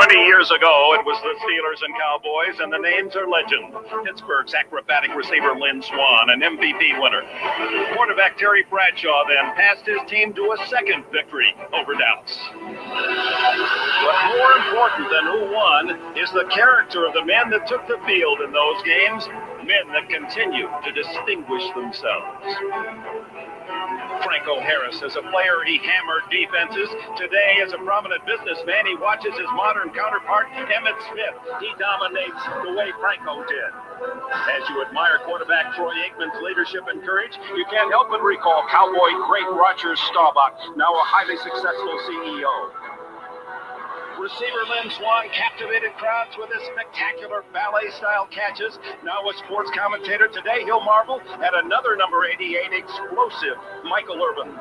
20 years ago, it was the Steelers and Cowboys, and the names are legend. Pittsburgh's acrobatic receiver Lynn Swann, an MVP winner. Quarterback Terry Bradshaw then passed his team to a second victory over Dallas. But more important than who won is the character of the men that took the field in those games, men that continue to distinguish themselves. Franco Harris, as a player, he hammered defenses. Today, as a prominent businessman, he watches his modern counterpart, Emmitt Smith. He dominates the way Franco did. As you admire quarterback Troy Aikman's leadership and courage, you can't help but recall Cowboy great Roger Staubach, now a highly successful CEO. Receiver Lynn Swann captivated crowds with his spectacular ballet-style catches. Now a sports commentator, today he'll marvel at another number 88 explosive Michael Irvin.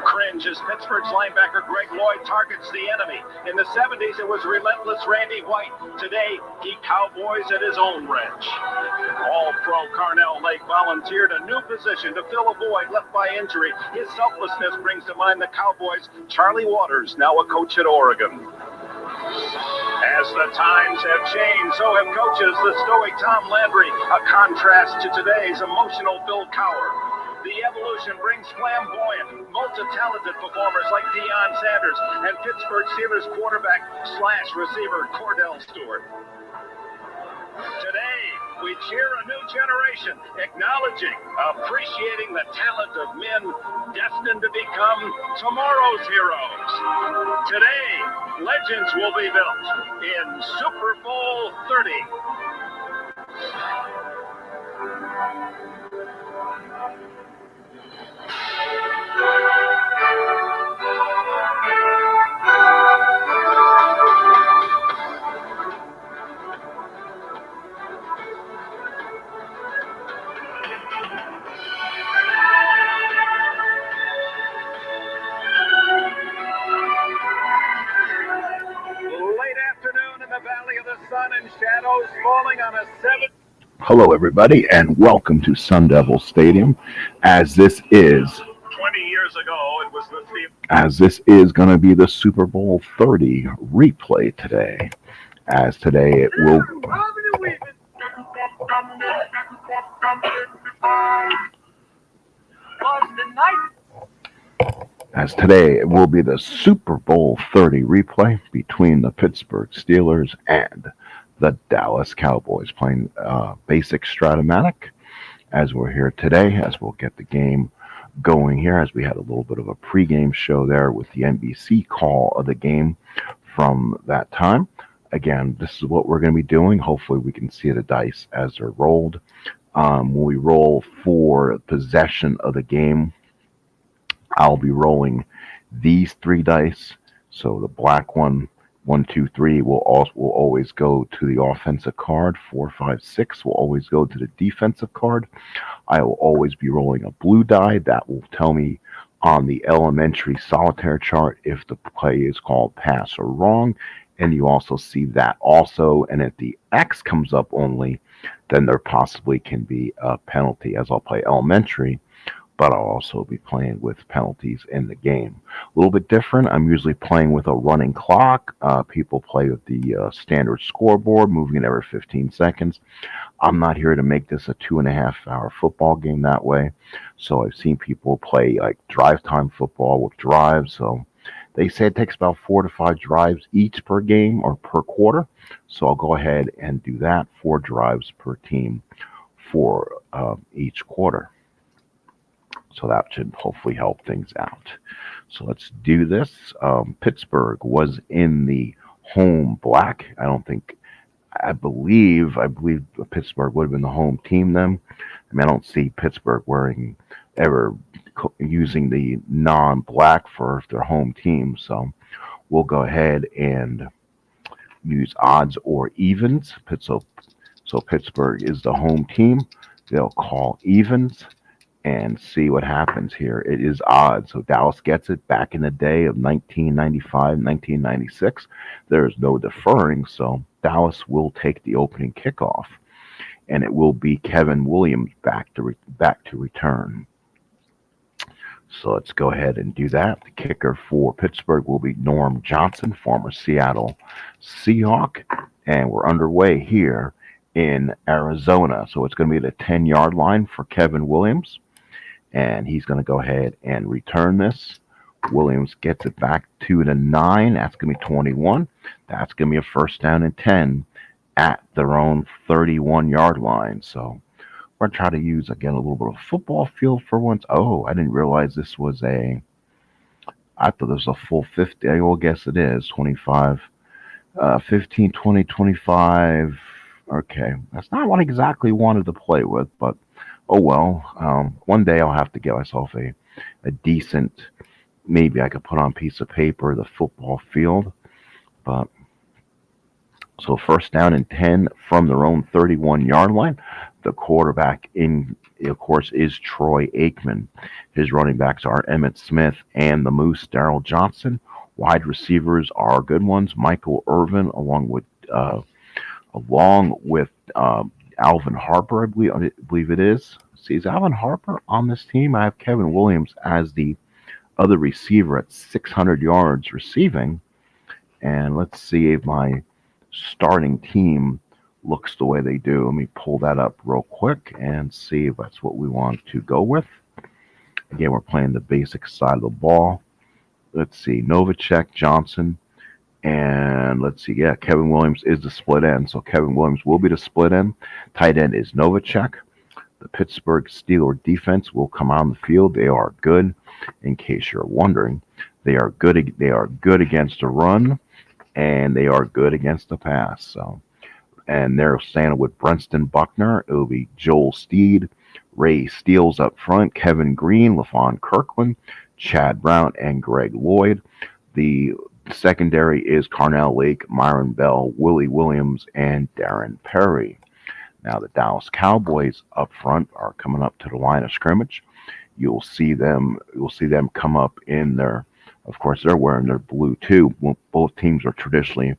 Cringe as Pittsburgh's linebacker Greg Lloyd targets the enemy. In the 70s, it was relentless Randy White. Today, he cowboys at his own wrench. All-pro Carnell Lake volunteered a new position to fill a void left by injury. His selflessness brings to mind the Cowboys' Charlie Waters, now a coach at Oregon. As the times have changed, so have coaches. The stoic Tom Landry, a contrast to today's emotional Bill Cowher. The evolution brings flamboyant, multi-talented performers like Deion Sanders and Pittsburgh Steelers quarterback / receiver Cordell Stewart. Today, we cheer a new generation, acknowledging, appreciating the talent of men destined to become tomorrow's heroes. Today, legends will be built in Super Bowl 30. Shadows falling on a 7. Hello, everybody, and welcome to Sun Devil Stadium. As this is 20 years ago, it was the as this is going to be the Super Bowl 30 replay today. As today it will. As today it will be the Super Bowl 30 replay between the Pittsburgh Steelers and the Dallas Cowboys, playing basic Strat MAtic as we're here today, as we'll get the game going here, as we had a little bit of a pregame show there with the NBC call of the game from that time. Again, this is what we're going to be doing. Hopefully we can see the dice as they're rolled. When we roll for possession of the game, I'll be rolling these 3 dice. So the black one, 1, 2, 3 will always go to the offensive card. 4, 5, 6 will always go to the defensive card. I will always be rolling a blue die. That will tell me on the elementary solitaire chart if the play is called pass or wrong. And you also see that also. And if the X comes up only, then there possibly can be a penalty, as I'll play elementary, but I'll also be playing with penalties in the game. A little bit different. I'm usually playing with a running clock. People play with the standard scoreboard, moving it every 15 seconds. I'm not here to make this a 2.5-hour football game that way. So I've seen people play like drive time football with drives. So they say it takes about 4 to 5 drives each per game or per quarter. So I'll go ahead and do that. 4 drives per team for each quarter. So that should hopefully help things out. So let's do this. Pittsburgh was in the home black. I believe Pittsburgh would have been the home team then. I mean, I don't see Pittsburgh using the non-black for their home team. So we'll go ahead and use odds or evens. So Pittsburgh is the home team. They'll call evens and see what happens here. It is odds. So Dallas gets it back in the day of 1995, 1996. There is no deferring, so Dallas will take the opening kickoff, and it will be Kevin Williams back to return. So let's go ahead and do that. The kicker for Pittsburgh will be Norm Johnson, former Seattle Seahawk. And we're underway here in Arizona. So it's going to be the 10-yard line for Kevin Williams. And he's going to go ahead and return this. Williams gets it back to the 9. That's going to be 21. That's going to be a first down and 10 at their own 31-yard line. So we're going to try to use, again, a little bit of football field for once. Oh, I didn't realize this was I thought this was a full 50. I will guess it is. 25, 15, 20, 25. Okay. That's not what I exactly wanted to play with, but oh well. One day I'll have to get myself a decent, maybe I could put on a piece of paper the football field. But so first down and 10 from their own 31-yard line. The quarterback, of course, is Troy Aikman. His running backs are Emmitt Smith and the Moose, Darrell Johnson. Wide receivers are good ones, Michael Irvin, along with Alvin Harper, I believe it is. See, is Alvin Harper on this team? I have Kevin Williams as the other receiver at 600 yards receiving. And let's see if my starting team looks the way they do. Let me pull that up real quick and see if that's what we want to go with. Again, we're playing the basic side of the ball. Let's see, Novacek, Johnson, and let's see, yeah, Kevin Williams is the split end. So Kevin Williams will be the split end. Tight end is Novacek. The Pittsburgh Steelers defense will come on the field. They are good, in case you're wondering. They are good. They are good against the run, and they are good against the pass. So, and they're standing with Brenston Buckner. It will be Joel Steed, Ray Steele up front, Kevin Green, LaFon Kirkland, Chad Brown, and Greg Lloyd. The secondary is Carnell Lake, Myron Bell, Willie Williams, and Darren Perry. Now the Dallas Cowboys up front are coming up to the line of scrimmage. You'll see them come up in their, of course, they're wearing their blue too. Both teams are traditionally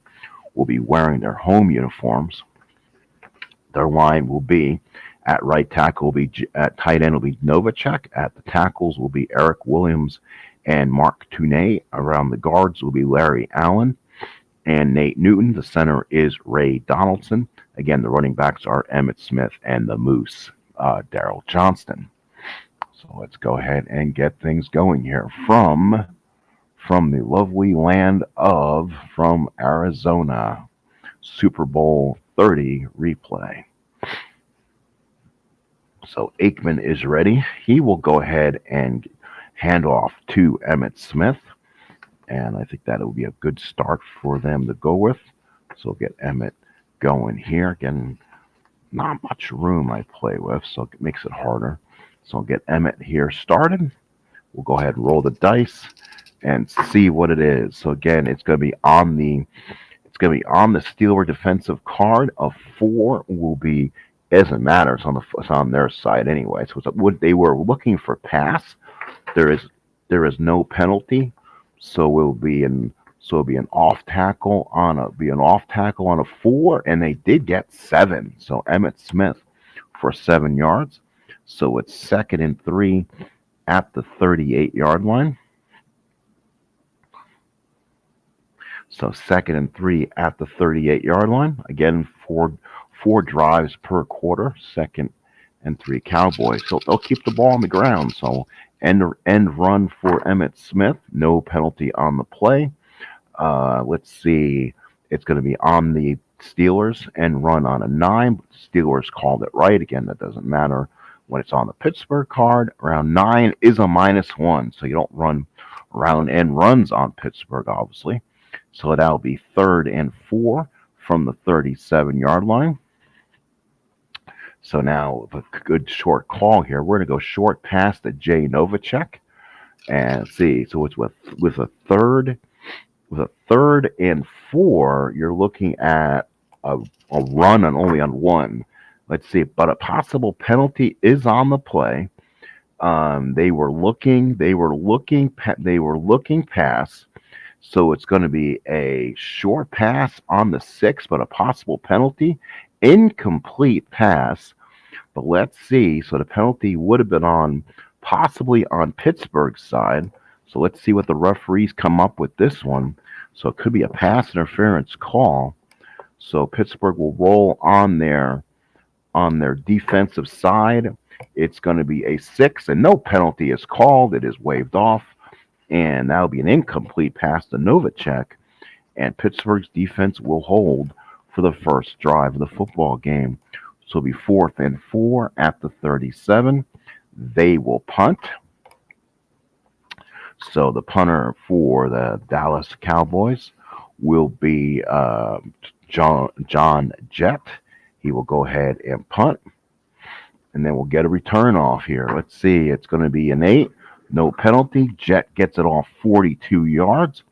will be wearing their home uniforms. Their line will be at right tackle will be at tight end will be Novacek. At the tackles will be Eric Williams and Mark Tunay. Around the guards will be Larry Allen and Nate Newton. The center is Ray Donaldson. Again, the running backs are Emmitt Smith and the Moose, Darrell Johnston. So let's go ahead and get things going here from the lovely land of from Arizona. Super Bowl 30 replay. So Aikman is ready. He will go ahead and hand off to Emmitt Smith. And I think that will be a good start for them to go with. So get Emmitt going here. Again, not much room I play with, so it makes it harder. So I'll get Emmitt here started. We'll go ahead and roll the dice and see what it is. So again, it's going to be on the Steeler defensive card. A 4 will be, it doesn't matter. It's on their side anyway. So what they were looking for pass. There is no penalty, so it'll be an off tackle on a 4, and they did get 7. So Emmitt Smith for 7 yards. So it's 2nd and 3 at the 38-yard line. So 2nd and 3 at the 38-yard line. Again, four drives per quarter. 2nd and 3 Cowboys. So they'll keep the ball on the ground. So end run for Emmitt Smith. No penalty on the play. Let's see. It's going to be on the Steelers and run on a 9. Steelers called it right. Again, that doesn't matter when it's on the Pittsburgh card. Around 9 is a -1. So you don't run round end runs on Pittsburgh, obviously. So that'll be 3rd and 4 from the 37-yard line. So now a good short call here. We're going to go short pass to Jay Novacek. And see, so it's with a third and 4, you're looking at a run only on 1. Let's see, but a possible penalty is on the play. They were looking pass. So it's going to be a short pass on the 6, but a possible penalty. Incomplete pass. But let's see. So the penalty would have been on possibly on Pittsburgh's side. So let's see what the referees come up with this one. So it could be a pass interference call. So Pittsburgh will roll on their defensive side. It's going to be a 6, and no penalty is called. It is waved off, and that'll be an incomplete pass to Novacek. And Pittsburgh's defense will hold for the first drive of the football game. So it'll be 4th and 4 at the 37. They will punt. So the punter for the Dallas Cowboys will be John Jett. He will go ahead and punt, and then we'll get a return off here. Let's see. It's going to be an 8. No penalty. Jett gets it off 42 yards.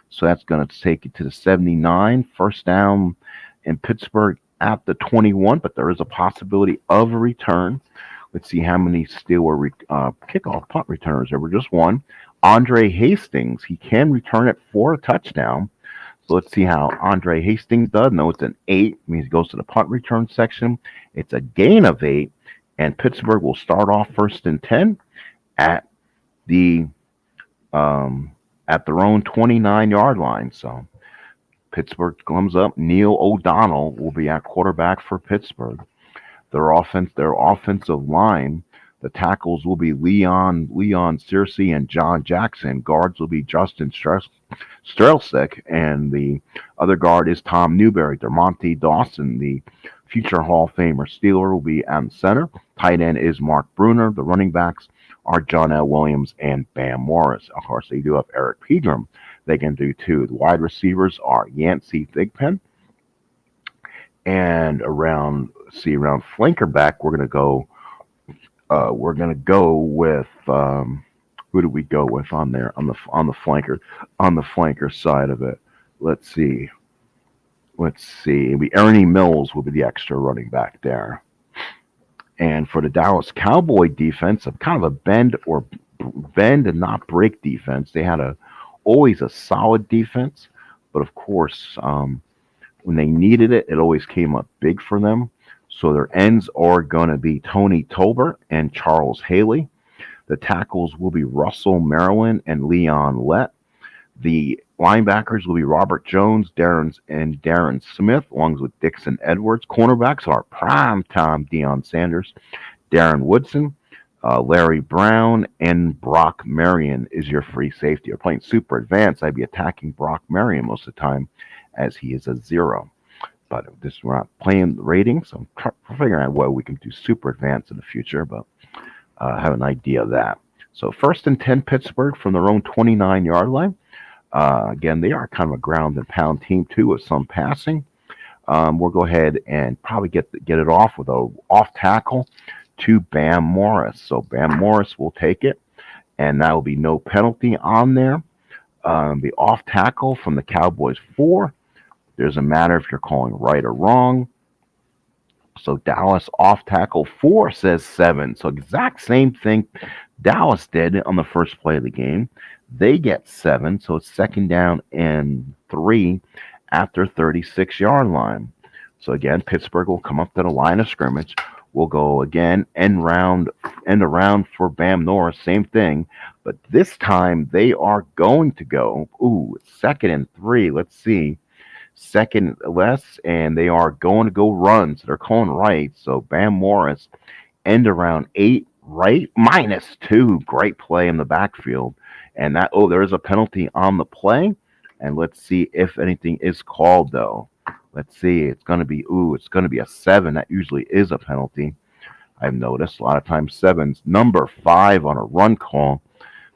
So that's going to take it to the 79. First down in Pittsburgh at the 21, but there is a possibility of a return. Let's see how many Steeler kickoff punt returners. There were just one. Andre Hastings, he can return it for a touchdown. So let's see how Andre Hastings does. No, it's an 8. It means he goes to the punt return section. It's a gain of 8, and Pittsburgh will start off 1st and 10 at their own 29-yard line. So Pittsburgh comes up. Neil O'Donnell will be at quarterback for Pittsburgh. Their offensive line, the tackles will be Leon Searcy and John Jackson. Guards will be Justin Strelsick, and the other guard is Tom Newberry. Dermonte Dawson, the future Hall of Famer Steeler, will be at center. Tight end is Mark Bruner. The running backs are John L. Williams and Bam Morris. Of course, they do have Eric Pegram. They can do too. The wide receivers are Yancey Thigpen. And around flanker back, we're gonna go with who do we go with on there on the flanker side of it? Let's see. It'll be Ernie Mills will be the extra running back there. And for the Dallas Cowboy defense, kind of a bend and not break defense. They had always a solid defense, but of course, when they needed it, it always came up big for them. So their ends are going to be Tony Tolbert and Charles Haley. The tackles will be Russell Maryland and Leon Lett. The linebackers will be Robert Jones, Darren Smith, along with Dixon Edwards. Cornerbacks are primetime Deion Sanders, Darren Woodson, Larry Brown, and Brock Marion is your free safety. You're playing super advanced. I'd be attacking Brock Marion most of the time, as he is a 0. But we're not playing the ratings, so I'm figuring out what we can do super advanced in the future, but have an idea of that. So 1st and 10 Pittsburgh from their own 29-yard line. Again, they are kind of a ground and pound team too, with some passing. We'll go ahead and probably get it off with a off tackle to Bam Morris. So Bam Morris will take it, and that will be no penalty on there. The off tackle from the Cowboys 4. There's a matter if you're calling right or wrong. So Dallas off tackle 4 says 7. So exact same thing Dallas did on the first play of the game. They get 7, so it's 2nd down and 3 after 36-yard line. So again, Pittsburgh will come up to the line of scrimmage. We'll go again, end around for Bam Norris, same thing. But this time they are going to go, 2nd and 3. Let's see. 2nd less, and they are going to go run. So they're calling right. So Bam Morris, end around 8, right, -2. Great play in the backfield. And that, there is a penalty on the play. And let's see if anything is called, though. Let's see. It's going to be a 7. That usually is a penalty. I've noticed a lot of times 7's number 5 on a run call.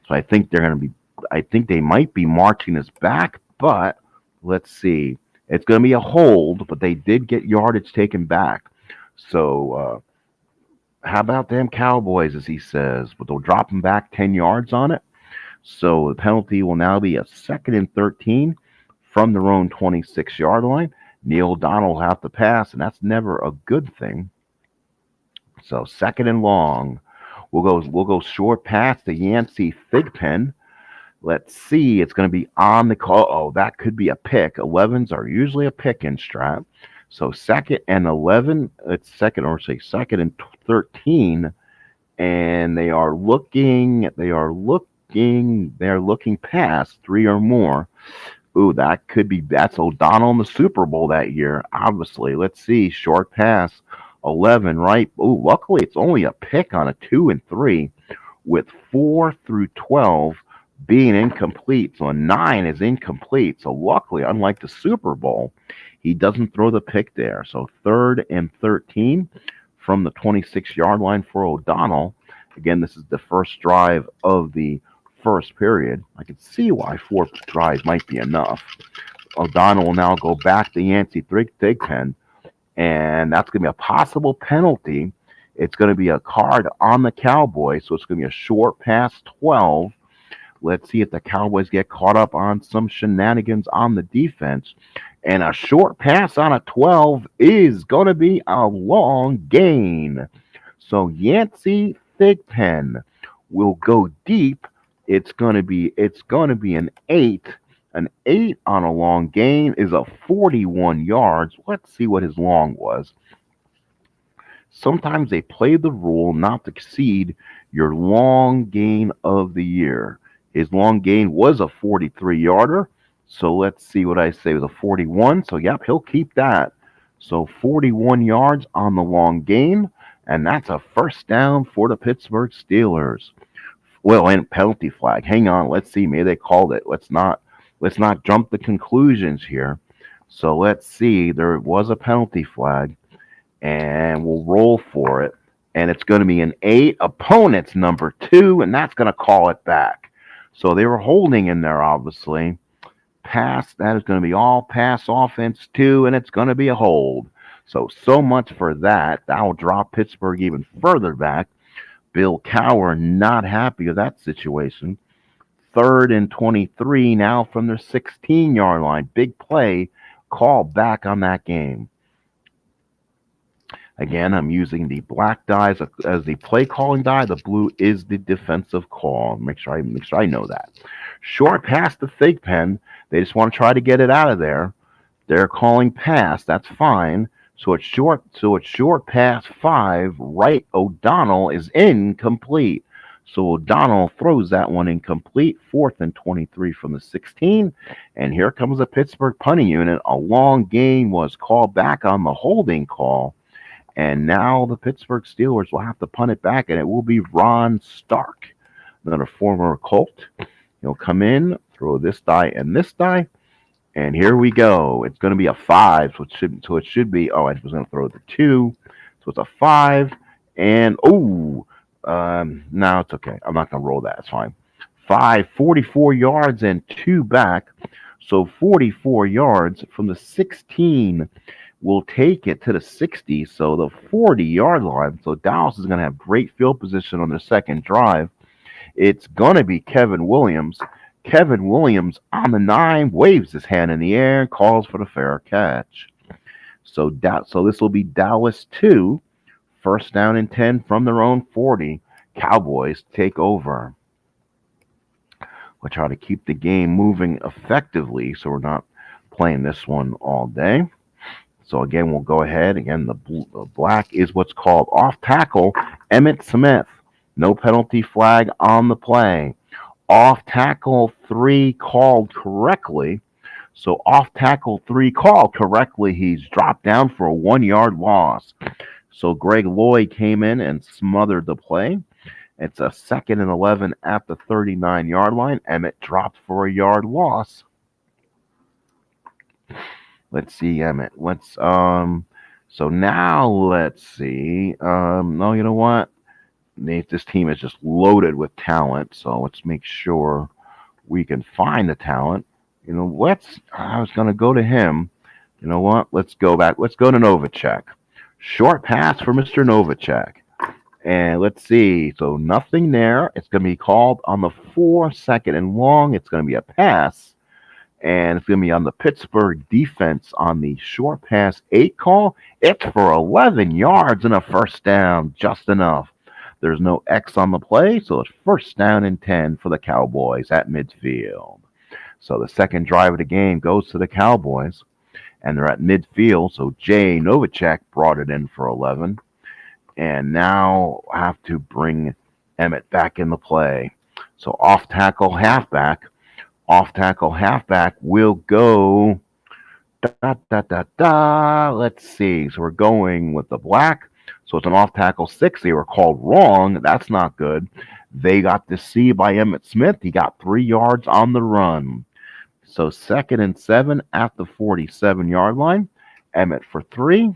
So I think they might be marching us back, but let's see. It's going to be a hold, but they did get yardage taken back. So how about them Cowboys, as he says? But they'll drop them back 10 yards on it. So the penalty will now be a 2nd and 13 from their own 26-yard line. Neil O'Donnell will have to pass, and that's never a good thing. So 2nd and long. We'll go short pass to Yancey Thigpen. Let's see. It's going to be on the call. Oh, that could be a pick. 11s are usually a pick in Strat. So 2nd and 11. It's 2nd and 13. and they are looking past three or more. Ooh, that's O'Donnell in the Super Bowl that year, obviously. Let's see, short pass, 11, right? Ooh, luckily it's only a pick on a 2 and 3, with 4 through 12 being incomplete. So a 9 is incomplete. So luckily, unlike the Super Bowl, he doesn't throw the pick there. So 3rd and 13 from the 26-yard line for O'Donnell. Again, this is the first drive of the first period. I can see why 4 drives might be enough. O'Donnell will now go back to Yancey Thigpen, and that's going to be a possible penalty. It's going to be a card on the Cowboys, so it's going to be a short pass 12. Let's see if the Cowboys get caught up on some shenanigans on the defense. And a short pass on a 12 is going to be a long gain. So Yancey Thigpen will go deep. It's going to be an 8. An 8 on a long gain is a 41 yards. Let's see what his long was. Sometimes they play the rule not to exceed your long gain of the year. His long gain was a 43-yarder. So let's see what I say. It was a 41. So, yep, he'll keep that. So 41 yards on the long gain. And that's a first down for the Pittsburgh Steelers. Well, and penalty flag. Hang on. Let's see. Maybe they called it. Let's not jump the conclusions here. So let's see. There was a penalty flag. And we'll roll for it. And it's going to be an 8. Opponent's number 2. And that's going to call it back. So they were holding in there, obviously. Pass, that is going to be all pass offense 2, and it's going to be a hold. So much for that. That will drop Pittsburgh even further back. Bill Cowher not happy with that situation. 3rd and 23 now from their 16-yard line. Big play. Call back on that game. Again, I'm using the black die as the play calling die. The blue is the defensive call. Make sure I know that. Short pass to Thigpen. They just want to try to get it out of there. They're calling pass. That's fine. So it's short pass 5. Right, O'Donnell is incomplete. So O'Donnell throws that one incomplete. 4th and 23 from the 16. And here comes the Pittsburgh punting unit. A long gain was called back on the holding call. And now the Pittsburgh Steelers will have to punt it back, and it will be Ron Stark, another former Colt. He'll come in, throw this die and this die, and here we go. It's going to be a 5, so it should be. Oh, I was going to throw the 2, so it's a 5, and no, it's okay. I'm not going to roll that. It's fine. 5, 44 yards and 2 back, so 44 yards from the 16. Will take it to the 60, so the 40-yard line. So Dallas is going to have great field position on their second drive. It's going to be Kevin Williams. Kevin Williams on the 9 waves his hand in the air and calls for the fair catch. So this will be Dallas 2, first down and 10 from their own 40. Cowboys take over. We'll try to keep the game moving effectively so we're not playing this one all day. So again, we'll go ahead. Again, the black is what's called off tackle. Emmitt Smith. No penalty flag on the play. Off tackle 3 called correctly. So off tackle 3 called correctly. He's dropped down for a 1-yard loss. So Greg Lloyd came in and smothered the play. It's a 2nd and 11 at the 39-yard line. Emmitt dropped for a yard loss. Let's see, Emmitt. So now let's see. No, you know what? This team is just loaded with talent. So let's make sure we can find the talent. I was going to go to him. You know what? Let's go back. Let's go to Novacek. Short pass for Mr. Novacek. And let's see. So nothing there. It's going to be called on the 4, 2nd and long. It's going to be a pass. And it's going to be on the Pittsburgh defense on the short pass 8 call. It's for 11 yards and a first down, just enough. There's no X on the play, so it's first down and 10 for the Cowboys at midfield. So the second drive of the game goes to the Cowboys, and they're at midfield. So Jay Novacek brought it in for 11. And now I have to bring Emmett back into play. So off tackle halfback. Off tackle halfback will go. Let's see. So we're going with the black. So it's an off tackle 6. They were called wrong. That's not good. They got the C by Emmett Smith. He got 3 yards on the run. So 2nd and 7 at the 47-yard line. Emmett for 3.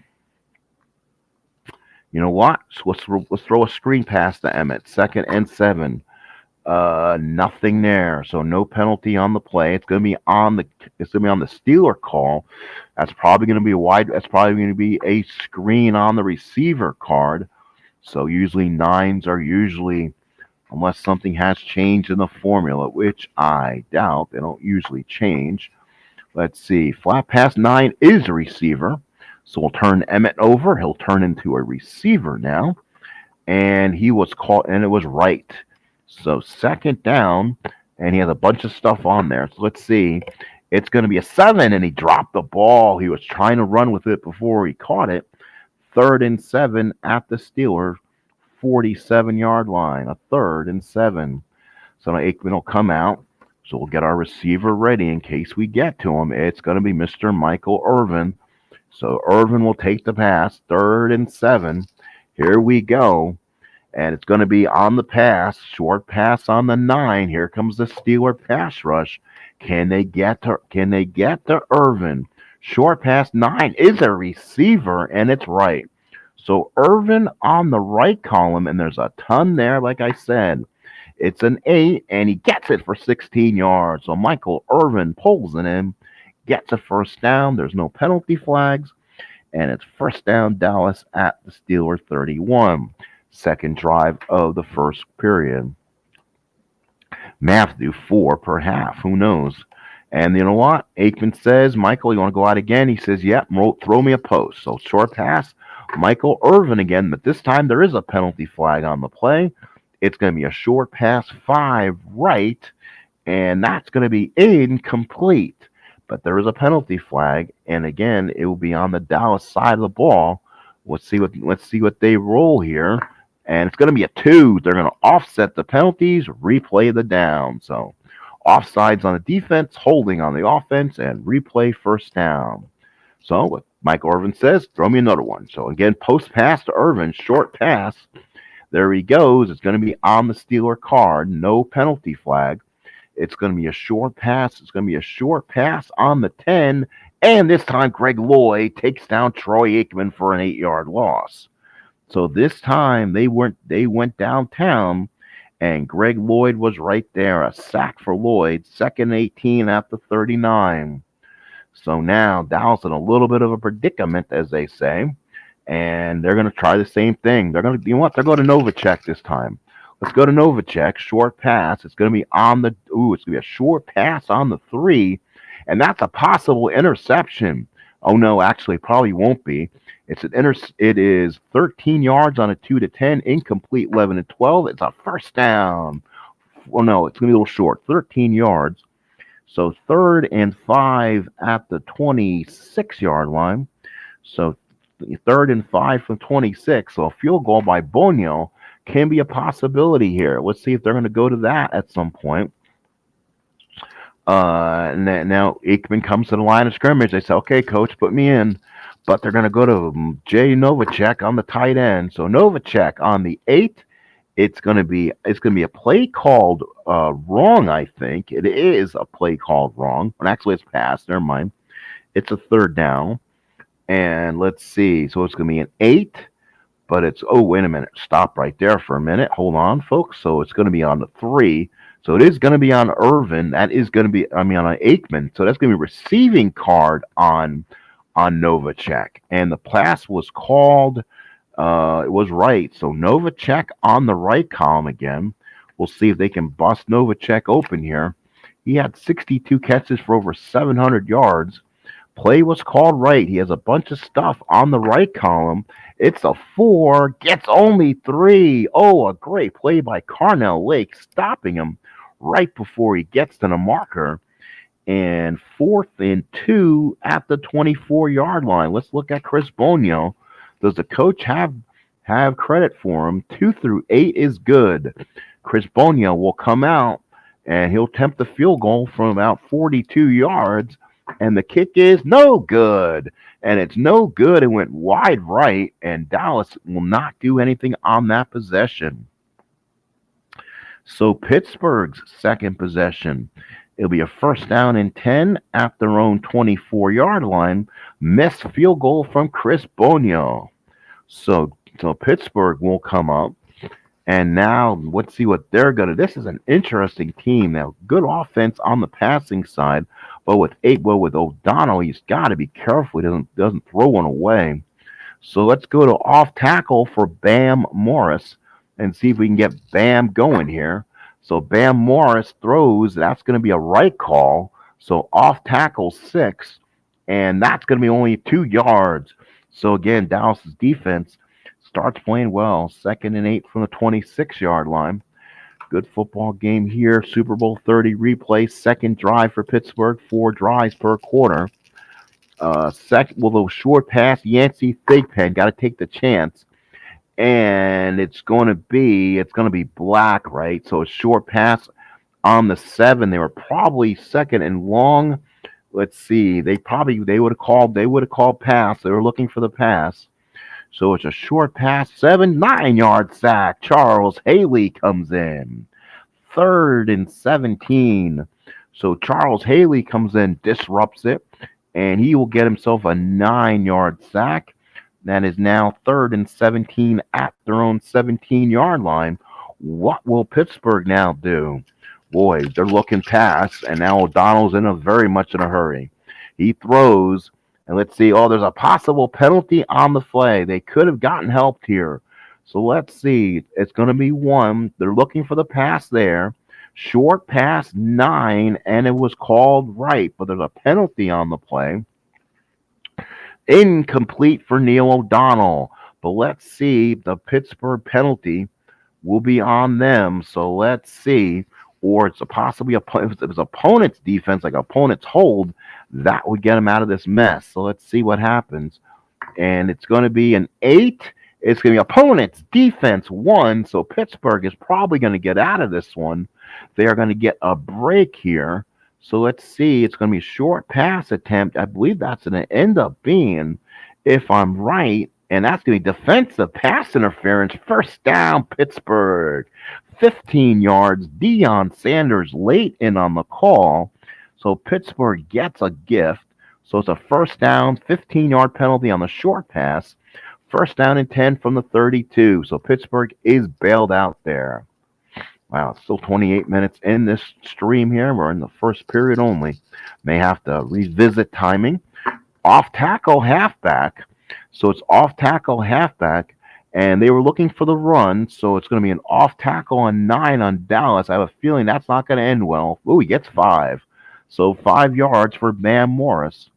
You know what? So let's throw a screen pass to Emmett. 2nd and 7. Nothing there. So no penalty on the play. It's gonna be on the Steeler call. That's probably gonna be a screen on the receiver card. So usually 9s are usually, unless something has changed in the formula, which I doubt. They don't usually change. Let's see. Flat pass 9 is a receiver. So we'll turn Emmett over. He'll turn into a receiver now. And he was caught, and it was right. So 2nd down, and he has a bunch of stuff on there. So let's see. It's going to be a 7, and he dropped the ball. He was trying to run with it before he caught it. 3rd and 7 at the Steelers' 47-yard line. A 3rd and 7. So now Aikman will come out. So we'll get our receiver ready in case we get to him. It's going to be Mr. Michael Irvin. So Irvin will take the pass. 3rd and 7. Here we go. And it's going to be on the pass. Short pass on the 9. Here comes the Steeler pass rush. Can they get to Irvin? Short pass 9 is a receiver, and it's right. So Irvin on the right column, and there's a ton there, like I said. It's an 8, and he gets it for 16 yards. So Michael Irvin pulls it in, gets a 1st down. There's no penalty flags, and it's 1st down Dallas at the Steelers 31. 2nd drive of the 1st period. May have to do 4 per half. Who knows? And you know what? Aikman says, Michael, you want to go out again? He says, yep, throw me a post. So short pass. Michael Irvin again, but this time there is a penalty flag on the play. It's going to be a short pass 5 right, and that's going to be incomplete. But there is a penalty flag, and again, it will be on the Dallas side of the ball. Let's see what they roll here. And it's going to be a 2. They're going to offset the penalties, replay the down. So offsides on the defense, holding on the offense, and replay 1st down. So what Mike Irvin says, throw me another one. So again, post pass to Irvin, short pass. There he goes. It's going to be on the Steeler card. No penalty flag. It's going to be a short pass. It's going to be a short pass on the 10. And this time, Greg Lloyd takes down Troy Aikman for an 8-yard loss. So this time they went downtown, and Greg Lloyd was right there. A sack for Lloyd. 2nd 18 at the 39. So now Dallas in a little bit of a predicament, as they say, and they're going to try the same thing. They're going to, you know what? They're going to Novacek this time. Let's go to Novacek. Short pass. It's going to be on the. It's going to be a short pass on the 3, and that's a possible interception. Oh no, actually, probably won't be. It is 13 yards on a 2 to 10, incomplete 11 to 12. It's a 1st down. Well, no, it's going to be a little short. 13 yards. So 3rd and 5 at the 26-yard line. So 3rd and 5 from 26. So a field goal by Bonio can be a possibility here. Let's see if they're going to go to that at some point. Now Aikman comes to the line of scrimmage. They say, okay, coach, put me in. But they're going to go to Jay Novacek on the tight end. So Novacek on the 8. It's going to be a play called wrong, I think. It is a play called wrong. And actually, it's passed. Never mind. It's a 3rd down. And let's see. So it's going to be an 8. But it's, oh, wait a minute. Stop right there for a minute. Hold on, folks. So it's going to be on the 3. So it is going to be on Irvin. That is going to be, on Aikman. So that's going to be receiving card on Novacek. And the pass was called, it was right. So Novacek on the right column again. We'll see if they can bust Novacek open here. He had 62 catches for over 700 yards. Play was called right. He has a bunch of stuff on the right column. It's a 4, gets only 3. Oh, a great play by Carnell Lake, stopping him right before he gets to the marker. And 4th and 2 at the 24-yard line. Let's look at Chris Bonio. Does the coach have Have credit for him. 2 through 8 is good. Chris Bonia will come out and he'll attempt the field goal from about 42 yards. And the kick is no good. And it's no good. It went wide right. And Dallas will not do anything on that possession. So Pittsburgh's second possession. It'll be a first down and 10 at their own 24-yard line. Missed field goal from Chris Bonia. So Pittsburgh will come up. And now let's see what they're going to. This is an interesting team. Now, good offense on the passing side, but with O'Donnell, he's got to be careful he doesn't throw one away. So let's go to off tackle for Bam Morris and see if we can get Bam going here. So Bam Morris throws. That's going to be a right call. So off tackle 6, and that's going to be only 2 yards. So again, Dallas's defense starts playing well. 2nd and 8 from the 26-yard line. Good football game here. Super Bowl 30 replay. Second drive for Pittsburgh. 4 drives per quarter. Second, with a short pass, Yancey Thigpen got to take the chance, and it's going to be Black, right? So a short pass on the 7. They were probably second and long. Let's see. They would have called pass. They were looking for the pass. So it's a short pass, 9-yard sack. Charles Haley comes in. 3rd and 17. So Charles Haley comes in, disrupts it, and he will get himself a 9-yard sack. That is now 3rd and 17 at their own 17-yard line. What will Pittsburgh now do? Boy, they're looking pass, and now O'Donnell's very much in a hurry. He throws, and let's see. Oh, there's a possible penalty on the flag. They could have gotten helped here. So let's see. It's going to be 1. They're looking for the pass there. Short pass 9, and it was called right, but there's a penalty on the play. Incomplete for Neil O'Donnell. But let's see. The Pittsburgh penalty will be on them. So let's see. Or it's possibly if it was opponent's defense, like opponent's hold, that would get them out of this mess. So let's see what happens. And it's going to be an 8. It's going to be opponent's defense 1. So Pittsburgh is probably going to get out of this one. They are going to get a break here. So let's see. It's going to be a short pass attempt. I believe that's going to end up being, if I'm right, and that's going to be defensive pass interference. First down, Pittsburgh. 15 yards. Deion Sanders late in on the call. So Pittsburgh gets a gift. So it's a first down, 15-yard penalty on the short pass. First down and 10 from the 32. So Pittsburgh is bailed out there. Wow, it's still 28 minutes in this stream here. We're in the first period only. May have to revisit timing. Off tackle halfback. So it's off tackle halfback. And they were looking for the run. So it's going to be an off tackle on 9 on Dallas. I have a feeling that's not going to end well. Ooh, he gets 5. So 5 yards for Bam Morris.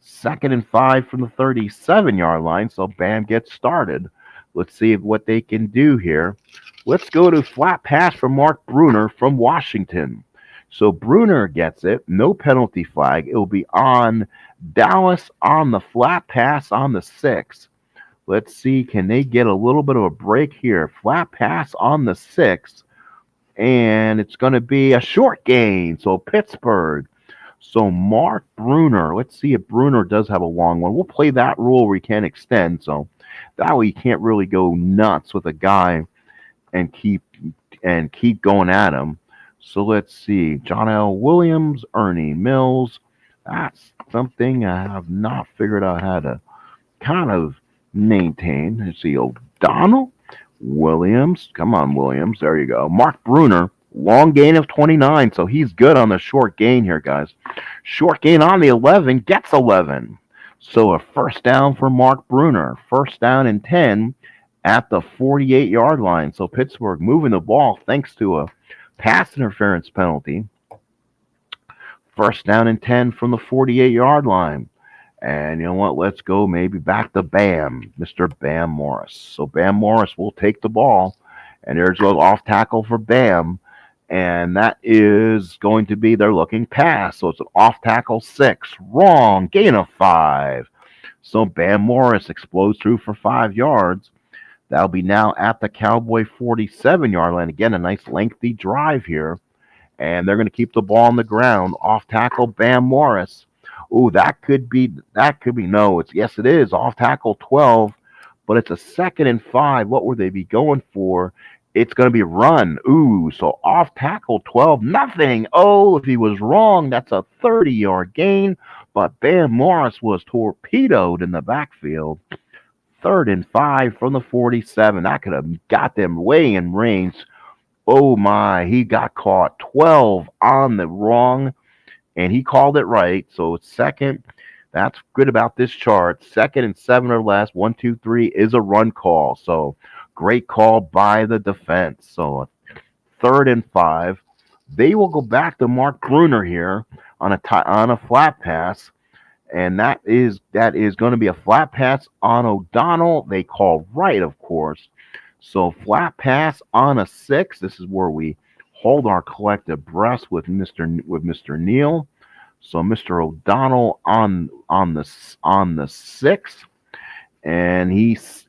2nd and 5 from the 37-yard line. So Bam gets started. Let's see what they can do here. Let's go to flat pass from Mark Bruner from Washington. So Bruner gets it. No penalty flag. It will be on Dallas on the flat pass on the 6. Let's see. Can they get a little bit of a break here? Flat pass on the 6. And it's going to be a short gain. So Pittsburgh. So Mark Bruner. Let's see if Bruner does have a long one. We'll play that rule where he can't extend. So that way you can't really go nuts with a guy and keep going at him. So let's see. John L. Williams, Ernie Mills. That's something I have not figured out how to kind of maintain. Let's see. O'Donnell, Williams. Come on, Williams. There you go. Mark Bruner. Long gain of 29. So he's good on the short gain here, guys. Short gain on the 11. Gets 11. So a first down for Mark Bruner. First down and 10 at the 48-yard line. So Pittsburgh moving the ball thanks to a pass interference penalty. First down and 10 from the 48-yard line. And you know what? Let's go maybe back to Bam, Mr. Bam Morris. So Bam Morris will take the ball. And there's a little off tackle for Bam. And that is going to be their looking pass. So it's an off tackle 6. Wrong. Gain of 5. So Bam Morris explodes through for 5 yards. That'll be now at the Cowboy 47-yard line. Again, a nice lengthy drive here. And they're going to keep the ball on the ground. Off tackle, Bam Morris. Ooh, no, yes, it is. Off tackle 12, but it's a 2nd and 5. What would they be going for? It's going to be run. Ooh, so off tackle 12, nothing. Oh, if he was wrong, that's a 30-yard gain. But Bam Morris was torpedoed in the backfield. 3rd and 5 from the 47. That could have got them way in range. Oh my, he got caught 12 on the wrong, and he called it right. So it's second. That's good about this chart. 2nd and 7 or less. 1, 2, 3 is a run call. So great call by the defense. So 3rd and 5. They will go back to Mark Bruner here on a flat pass. And that is going to be a flat pass on O'Donnell. They call right, of course. So flat pass on a 6. This is where we hold our collective breath with Mr. Neal. So Mr. O'Donnell on the 6, and he says,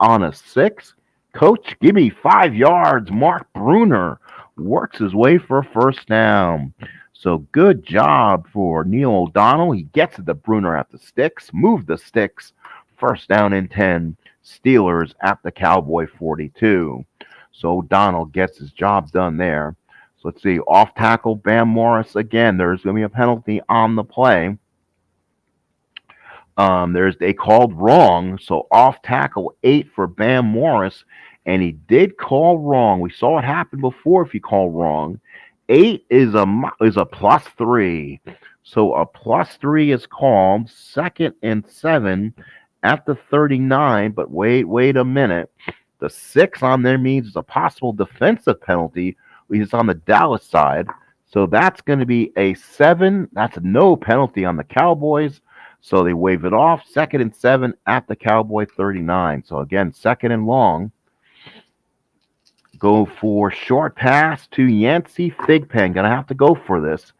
on a 6, Coach, give me 5 yards. Mark Bruner works his way for a first down. So good job for Neil O'Donnell. He gets it to Bruner at the sticks. Move the sticks. First down and 10. Steelers at the Cowboy 42. So O'Donnell gets his job done there. So let's see. Off tackle, Bam Morris. Again, there's going to be a penalty on the play. They called wrong. So off tackle 8 for Bam Morris. And he did call wrong. We saw it happen before if you call wrong. 8 is a +3. So a +3 is called. 2nd and 7 at the 39. But wait a minute. The 6 on there means it's a possible defensive penalty, which is on the Dallas side. So that's going to be a 7. That's no penalty on the Cowboys. So they wave it off. 2nd and 7 at the Cowboy 39. So again, 2nd and long. Go for short pass to Yancey Thigpen. Gonna have to go for this.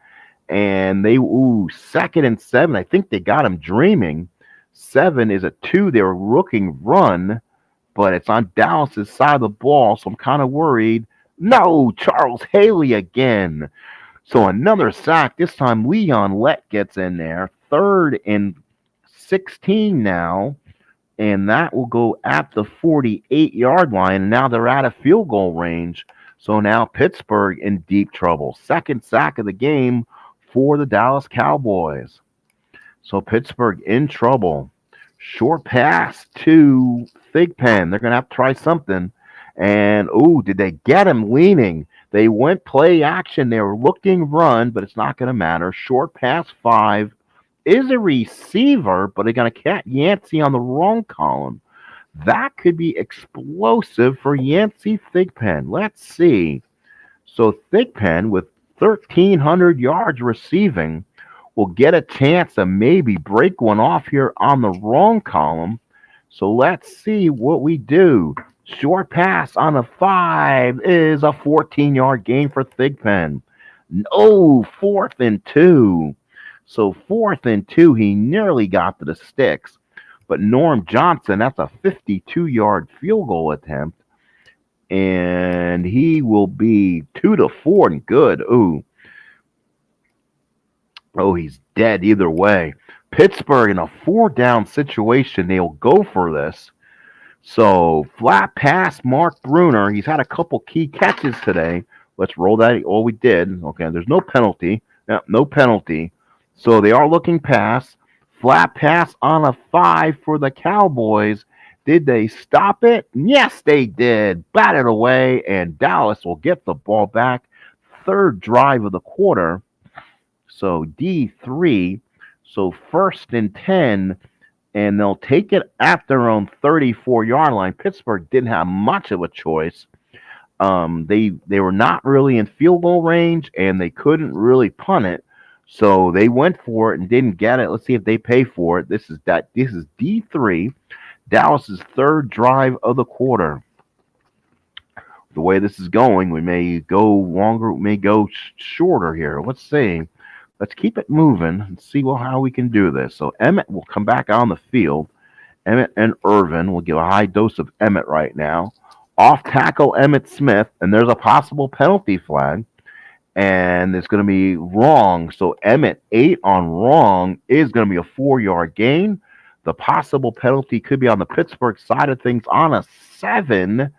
And 2nd and 7. I think they got him dreaming. 7 is a 2. They were looking run, but it's on Dallas's side of the ball, so I'm kind of worried. No, Charles Haley again. So another sack. This time Leon Lett gets in there. 3rd and 16 now. And that will go at the 48-yard line. And now they're out of field goal range. So now Pittsburgh in deep trouble. 2nd sack of the game for the Dallas Cowboys. So Pittsburgh in trouble. Short pass to Thigpen. They're going to have to try something. And, did they get him leaning? They went play action. They were looking run, but it's not going to matter. Short pass 5. Is a receiver, but they're going to catch Yancey on the wrong column. That could be explosive for Yancey Thigpen. Let's see. So Thigpen with 1,300 yards receiving will get a chance to maybe break one off here on the wrong column. So let's see what we do. Short pass on a 5 is a 14-yard gain for Thigpen. 4th and 2. So 4th and 2, he nearly got to the sticks. But Norm Johnson, that's a 52-yard field goal attempt. And he will be 2-4 and good. He's dead either way. Pittsburgh in a 4-down situation, they'll go for this. So flat pass, Mark Bruner. He's had a couple key catches today. Let's roll that. Oh, we did. Okay, there's no penalty. No penalty. So they are looking pass. Flat pass on a 5 for the Cowboys. Did they stop it? Yes, they did. Batted away, and Dallas will get the ball back. 3rd drive of the quarter. So D3. So 1st and 10, and they'll take it at their own 34-yard line. Pittsburgh didn't have much of a choice. They were not really in field goal range, and they couldn't really punt it. So they went for it and didn't get it. Let's see if they pay for it. This is D3, Dallas's 3rd drive of the quarter. The way this is going, we may go longer, we may go shorter here. Let's see. Let's keep it moving and see how we can do this. So Emmett will come back on the field, Emmett and Irvin. We'll give a high dose of Emmett right now. Off tackle Emmett Smith, and there's a possible penalty flag, and it's going to be wrong. So Emmett 8 on wrong is going to be a 4-yard gain. The possible penalty could be on the Pittsburgh side of things on a 7.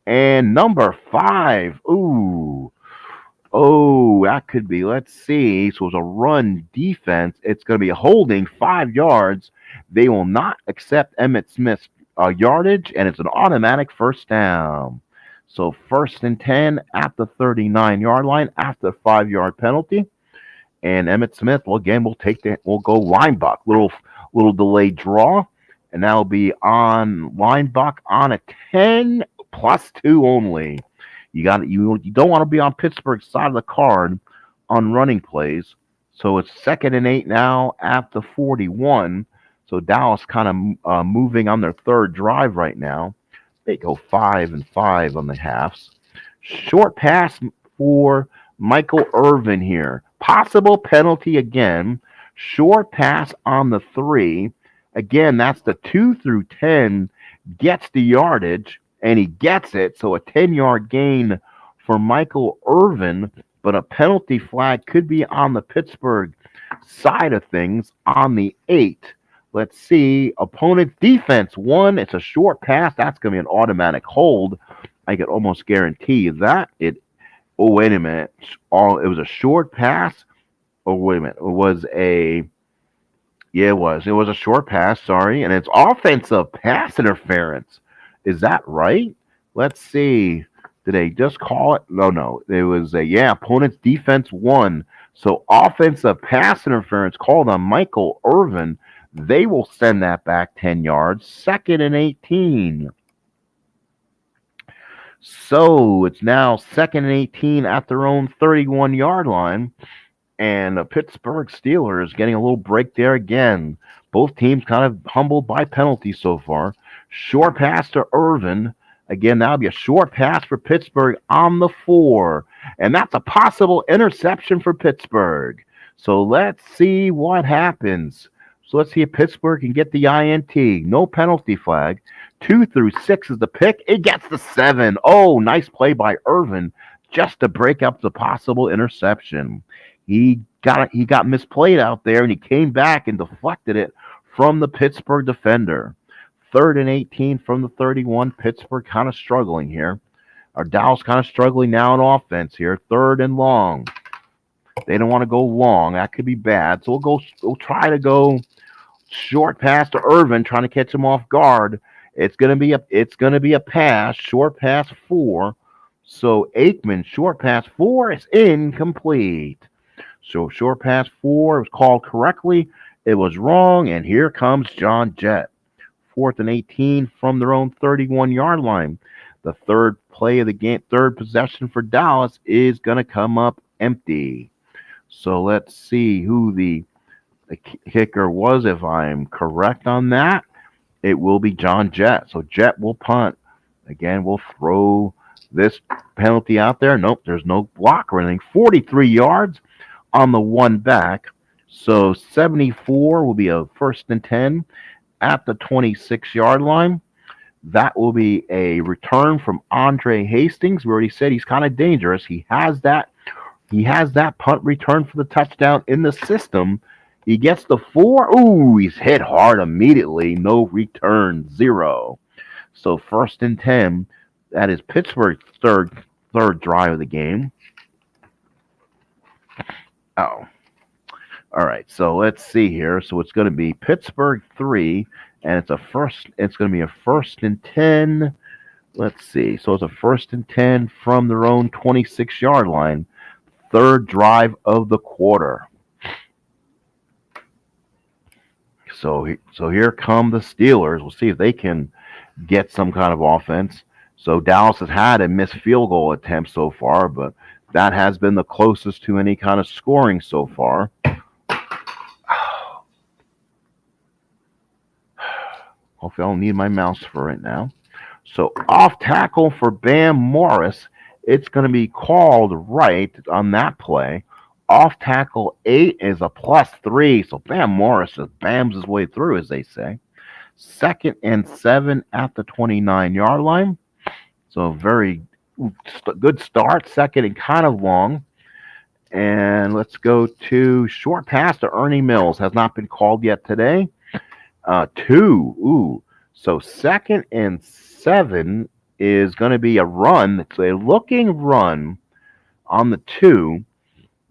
And number 5, ooh, oh, that could be. Let's see. So it's a run defense. It's going to be a holding 5 yards. They will not accept Emmett Smith's yardage, and it's an automatic first down. So 1st and 10 at the 39-yard line after the 5-yard penalty. And Emmett Smith, well, again, we'll go linebacker, little delayed draw, and that'll be on linebacker on a 10 +2 only. You don't want to be on Pittsburgh's side of the card on running plays. So it's 2nd and 8 now at the 41. So Dallas kind of moving on their third drive right now. They go 5-5 on the halves. Short pass for Michael Irvin here. Possible penalty again. Short pass on the 3. Again, that's the 2 through 10. Gets the yardage, and he gets it. So a 10-yard gain for Michael Irvin, but a penalty flag could be on the Pittsburgh side of things on the 8. Let's see. Opponent's defense 1. It's a short pass. That's going to be an automatic hold. I could almost guarantee that. Oh, wait a minute. It was a short pass. Oh, wait a minute. It was a short pass, sorry. And it's offensive pass interference. Is that right? Let's see. Did they just call it? No. It was opponent's defense 1. So offensive pass interference called on Michael Irvin. They will send that back 10 yards. 2nd and 18. So it's now 2nd and 18 at their own 31-yard line. And the Pittsburgh Steelers getting a little break there again. Both teams kind of humbled by penalties so far. Short pass to Irvin. Again, that'll be a short pass for Pittsburgh on the 4. And that's a possible interception for Pittsburgh. So let's see what happens. So let's see if Pittsburgh can get the INT. No penalty flag. 2 through 6 is the pick. It gets the 7. Oh, nice play by Irvin just to break up the possible interception. He got misplayed out there, and he came back and deflected it from the Pittsburgh defender. 3rd and 18 from the 31. Pittsburgh kind of struggling here. Or Dallas kind of struggling now on offense here. 3rd and long. They don't want to go long. That could be bad. So we'll try to go short pass to Irvin, trying to catch him off guard. It's gonna be a pass. Short pass 4. So Aikman, short pass 4 is incomplete. So short pass 4 was called correctly. It was wrong, and here comes John Jett. 4th and 18 from their own 31-yard line. The third play of the game, third possession for Dallas is going to come up empty. So let's see who the kicker was. If I'm correct on that, it will be John Jett. So Jett will punt. Again, we'll throw this penalty out there. Nope, there's no block or anything. 43 yards on the 1 back. So 74 will be a 1st and 10 at the 26-yard line. That will be a return from Andre Hastings. We already said he's kind of dangerous. He has that punt return for the touchdown in the system. He gets the 4. Ooh, he's hit hard immediately. No return, 0. So 1st and 10. That is Pittsburgh's third drive of the game. Oh. All right, so let's see here. So it's going to be Pittsburgh 3, and it's going to be a 1st and 10. Let's see. So it's a 1st and 10 from their own 26-yard line. Third drive of the quarter. So here come the Steelers. We'll see if they can get some kind of offense. So Dallas has had a missed field goal attempt so far, but that has been the closest to any kind of scoring so far. Hopefully I don't need my mouse for it now. So off tackle for Bam Morris. It's going to be called right on that play. Off tackle 8 is a +3. So Bam Morris just bams his way through, as they say. Second and 7 at the 29-yard line. So very good start. Second and kind of long. And let's go to short pass to Ernie Mills. Has not been called yet today. Two. Ooh. So second and 7 is going to be a run. It's a looking run on the 2.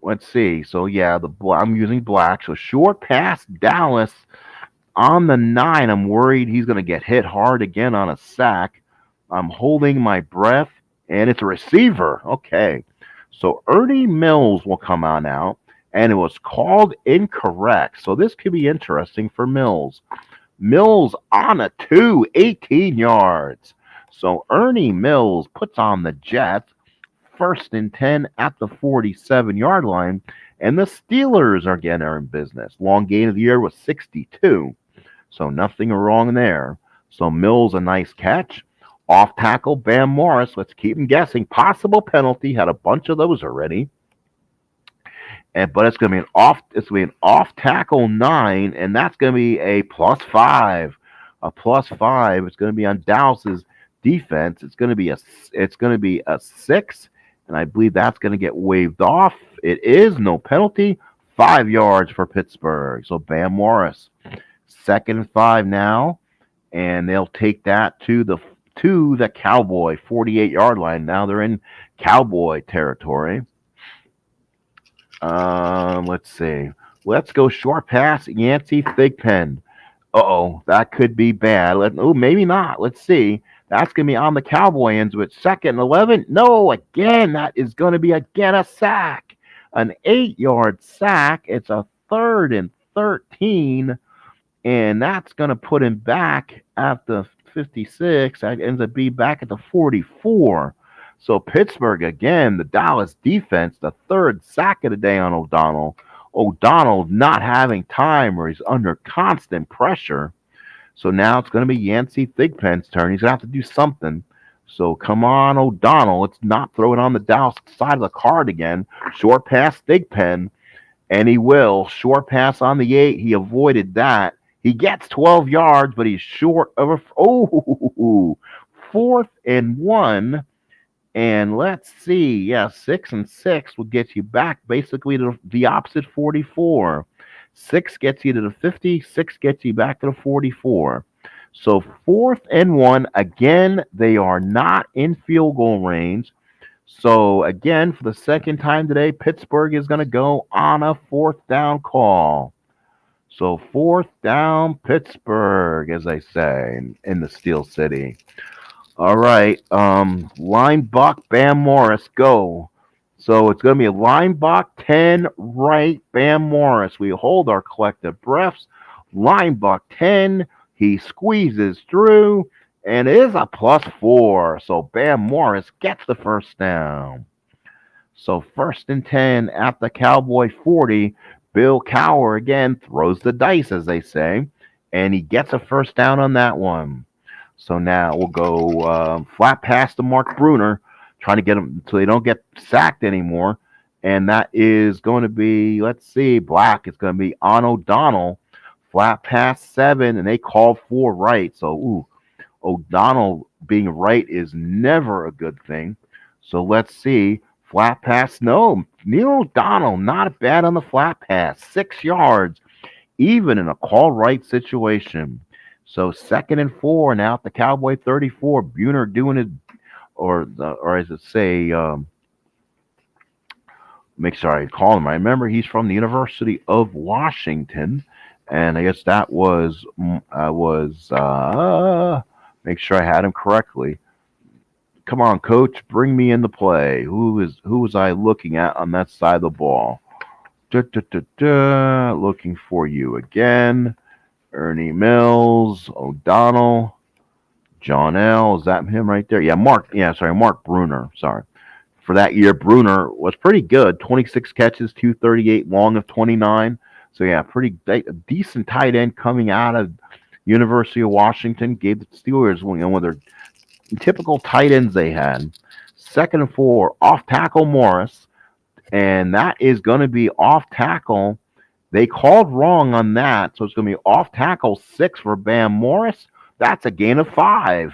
Let's see. So yeah, I'm using black. So short pass Dallas on the 9. I'm worried he's going to get hit hard again on a sack. I'm holding my breath, and it's a receiver. Okay. So Ernie Mills will come on out, and it was called incorrect. So this could be interesting for Mills. Mills on a 2, 18 yards. So Ernie Mills puts on the Jets. First and 10 at the 47-yard line, and the Steelers are getting in business. Long gain of the year was 62, so nothing wrong there. So Mills, a nice catch. Off tackle, Bam Morris. Let's keep him guessing. Possible penalty. Had a bunch of those already. But it's going to be an off tackle 9, and that's going to be a +5. A +5. It's going to be on Dallas's defense. It's going to be a 6, and I believe that's going to get waved off. It is no penalty. 5 yards for Pittsburgh. So Bam Morris, 2nd and 5 now, and they'll take that to the Cowboy 48-yard line. Now they're in Cowboy territory. Let's see. Let's go short pass. Yancey Thigpen. That could be bad. Maybe not. Let's see. That's going to be on the Cowboy ends with 2nd and 11. No, again, that is going to be a sack. An 8-yard sack. It's a 3rd and 13, and that's going to put him back at the 56. That ends up being back at the 44. So Pittsburgh, again, the Dallas defense, the 3rd sack of the day on O'Donnell. O'Donnell not having time, or he's under constant pressure. So now it's going to be Yancey Thigpen's turn. He's going to have to do something. So come on, O'Donnell. Let's not throw it on the Dallas side of the card again. Short pass Thigpen, and he will. Short pass on the 8. He avoided that. He gets 12 yards, but he's short of a 4th and 1. And let's see. Yeah, 6 and 6 will get you back basically to the opposite 44. 6 gets you to the 50. 6 gets you back to the 44. So 4th and 1. Again, they are not in field goal range. So again, for the second time today, Pittsburgh is going to go on a 4th down call. So 4th down Pittsburgh, as I say, in the Steel City. All right, line buck Bam Morris, go. So it's going to be a line buck 10 right Bam Morris. We hold our collective breaths. Line buck 10, he squeezes through, and it is a +4. So Bam Morris gets the first down. So 1st and 10 at the Cowboy 40. Bill Cowher again throws the dice, as they say, and he gets a first down on that one. So now we'll go flat pass to Mark Bruner, trying to get them so they don't get sacked anymore. And that is going to be, let's see, black. It's going to be on O'Donnell. Flat pass 7, and they called 4 right. So, O'Donnell being right is never a good thing. So let's see. Flat pass, no. Neil O'Donnell, not bad on the flat pass. 6 yards, even in a call right situation. So 2nd and 4 now at the Cowboy 34. Buhner doing it, or as it say, make sure I call him. I remember he's from the University of Washington, and I guess that was make sure I had him correctly. Come on, coach, bring me into play. Who was I looking at on that side of the ball? Looking for you again. Ernie Mills, O'Donnell, John L. Is that him right there? Yeah, Mark Bruner. Sorry. For that year, Bruner was pretty good. 26 catches, 238, long of 29. So, yeah, a decent tight end coming out of University of Washington. Gave the Steelers one of their typical tight ends they had. 2nd and 4, off tackle Morris. And that is going to be off tackle They called wrong on that, so it's going to be off tackle 6 for Bam Morris. That's a gain of 5.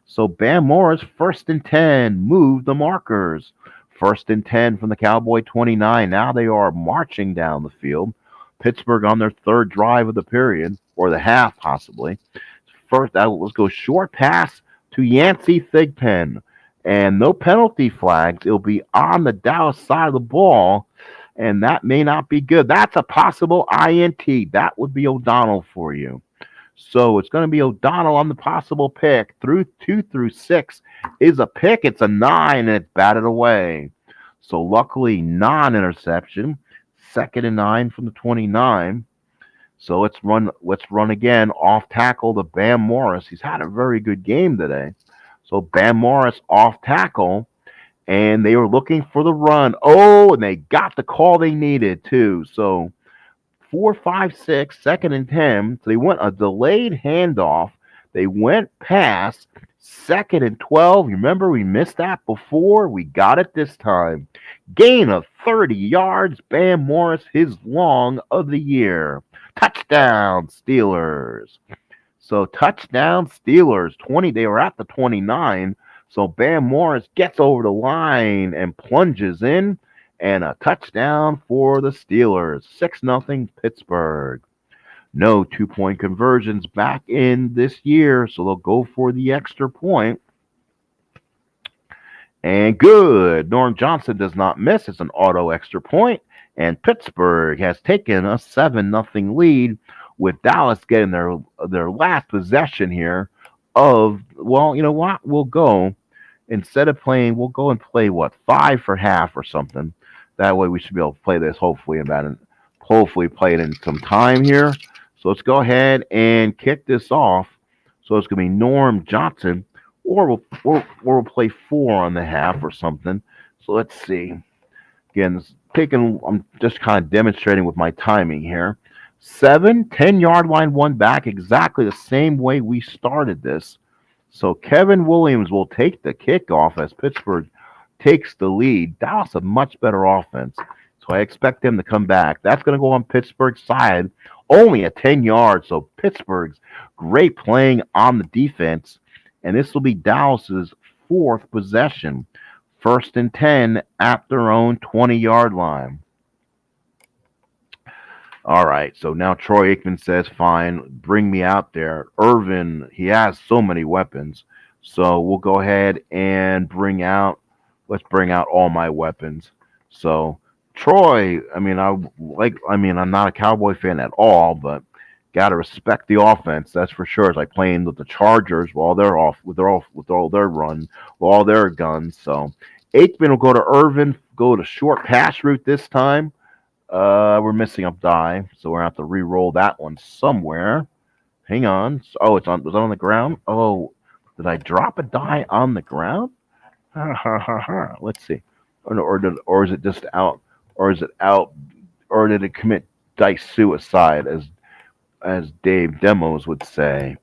So Bam Morris, 1st and 10, move the markers. 1st and 10 from the Cowboy 29. Now they are marching down the field. Pittsburgh on their 3rd drive of the period, or the half possibly. First, let's go short pass to Yancey Thigpen. And no penalty flags. It'll be on the Dallas side of the ball, and that may not be good. That's a possible INT. That would be O'Donnell for you. So it's going to be O'Donnell on the possible pick. Through 2 through 6 is a pick. It's a 9, and it's batted away. So luckily, non-interception. 2nd and 9 from the 29. So let's run again. Off tackle to Bam Morris. He's had a very good game today. So Bam Morris off tackle, and they were looking for the run. Oh, and they got the call they needed too. So 4, 5, 6, 2nd and 10. So they went a delayed handoff. They went past 2nd and 12. Remember, we missed that before. We got it this time. Gain of 30 yards. Bam Morris, his long of the year. Touchdown, Steelers. So touchdown, Steelers. 20. They were at the 29. So Bam Morris gets over the line and plunges in. And a touchdown for the Steelers. 6-0 Pittsburgh. No 2-point conversions back in this year, so they'll go for the extra point. And good. Norm Johnson does not miss. It's an auto extra point. And Pittsburgh has taken a 7-0 lead, with Dallas getting their last possession here of, well, you know what? We'll go. Instead of playing, we'll go and play, 5 for half or something. That way we should be able to play this hopefully play it in some time here. So let's go ahead and kick this off. So it's going to be Norm Johnson, or we'll play 4 on the half or something. So let's see. Again, I'm just kind of demonstrating with my timing here. 7, 10-yard line, 1 back, exactly the same way we started this. So Kevin Williams will take the kickoff as Pittsburgh takes the lead. Dallas a much better offense, so I expect them to come back. That's going to go on Pittsburgh's side, only a 10 yards. So Pittsburgh's great playing on the defense, and this will be Dallas's 4th possession. 1st and 10 at their own 20-yard line. All right, so now Troy Aikman says, fine, bring me out there. Irvin, he has so many weapons, so we'll go ahead and let's bring out all my weapons. So Troy, I'm not a Cowboy fan at all, but got to respect the offense. That's for sure. It's like playing with the Chargers while they're off with all their run, with all their guns. So Aikman will go to Irvin, go to short pass route this time. We're missing a die, so we're gonna have to re-roll that one somewhere. Hang on. Oh, was it on the ground? Oh, did I drop a die on the ground? Let's see. Or is it just out? Or is it out? Or did it commit dice suicide, as Dave Demos would say?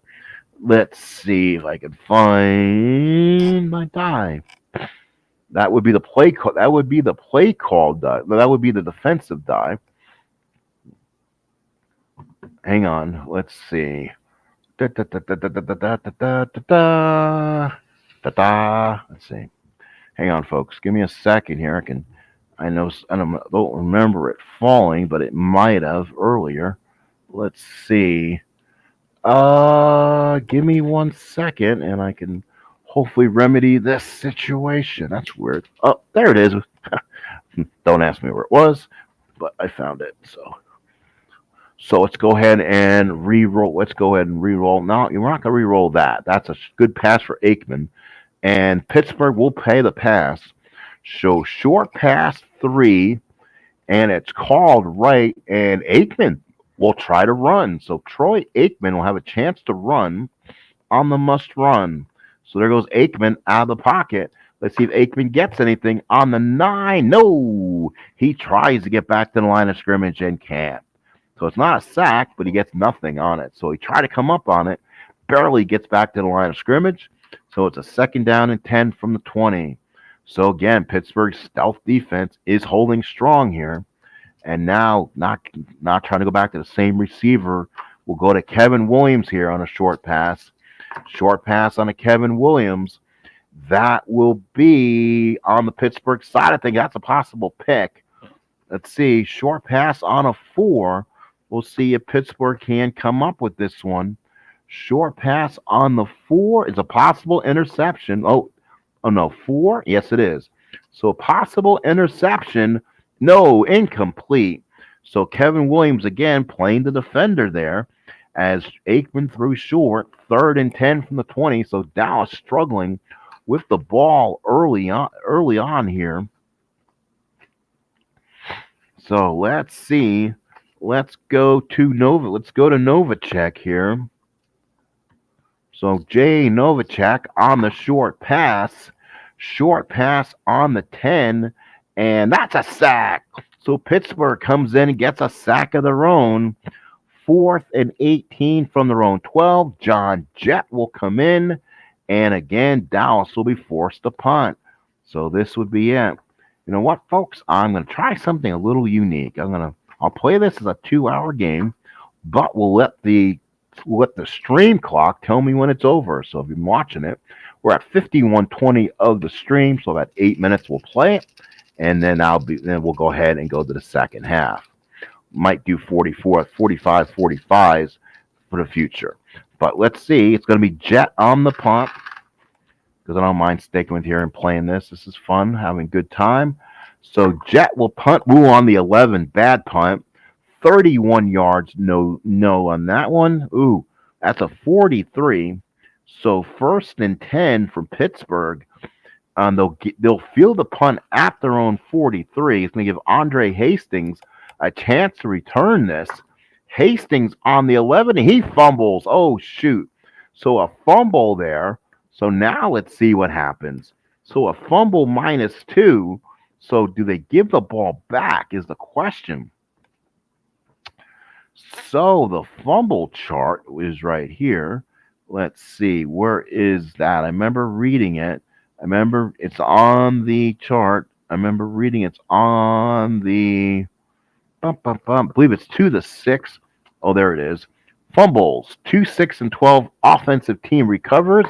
Let's see if I can find my die. That would be the play call. That would be the play call die. That would be the defensive die. Hang on. Let's see. Let's see. Hang on, folks. Give me a second here. I don't remember it falling, but it might have earlier. Let's see. Give me 1 second, and I can hopefully remedy this situation. That's weird. Oh, there it is. Don't ask me where it was, but I found it. So let's go ahead and re-roll. No, we're not going to re-roll that. That's a good pass for Aikman. And Pittsburgh will pay the pass. So short pass 3, and it's called right, and Aikman will try to run. So Troy Aikman will have a chance to run on the must run. So there goes Aikman out of the pocket. Let's see if Aikman gets anything on the 9. No, he tries to get back to the line of scrimmage and can't. So it's not a sack, but he gets nothing on it. So he tried to come up on it, barely gets back to the line of scrimmage. So it's a 2nd down and 10 from the 20. So again, Pittsburgh's stealth defense is holding strong here. And now, not trying to go back to the same receiver, we'll go to Kevin Williams here on a short pass. Short pass on a Kevin Williams. That will be on the Pittsburgh side. I think that's a possible pick. Let's see. Short pass on a 4. We'll see if Pittsburgh can come up with this one. Short pass on the 4 is a possible interception. Oh no, 4? Yes, it is. So possible interception. No, incomplete. So Kevin Williams again playing the defender there as Aikman threw short, 3rd and 10 from the 20. So Dallas struggling with the ball early on here. So let's see. Let's go to Nova. Let's go to Novacek here. So Jay Novacek on the short pass. Short pass on the 10. And that's a sack. So Pittsburgh comes in and gets a sack of their own. 4th and 18 from their own 12. John Jett will come in. And again, Dallas will be forced to punt. So this would be it. You know what, folks? I'm going to try something a little unique. I'll play this as a 2-hour game, but we'll let the stream clock tell me when it's over. So if you're watching it, we're at 51:20 of the stream. So about 8 minutes we'll play it, and then we'll go ahead and go to the second half. Might do 45, 45s for the future. But let's see. It's going to be Jet on the punt because I don't mind sticking with here and playing this. This is fun, having a good time. So Jet will punt. Woo on the 11. Bad punt. 31 yards. No on that one. Ooh, that's a 43. So 1st and 10 from Pittsburgh. They'll field the punt at their own 43. It's going to give Andre Hastings a chance to return this. Hastings on the 11. He fumbles. Oh, shoot. So a fumble there. So now let's see what happens. So a fumble -2. So do they give the ball back is the question. So the fumble chart is right here. Let's see. Where is that? I remember reading it. I remember it's on the chart. I remember reading it's on the I believe it's 2-6. Oh, there it is. Fumbles. 2, 6, and 12. Offensive team recovers.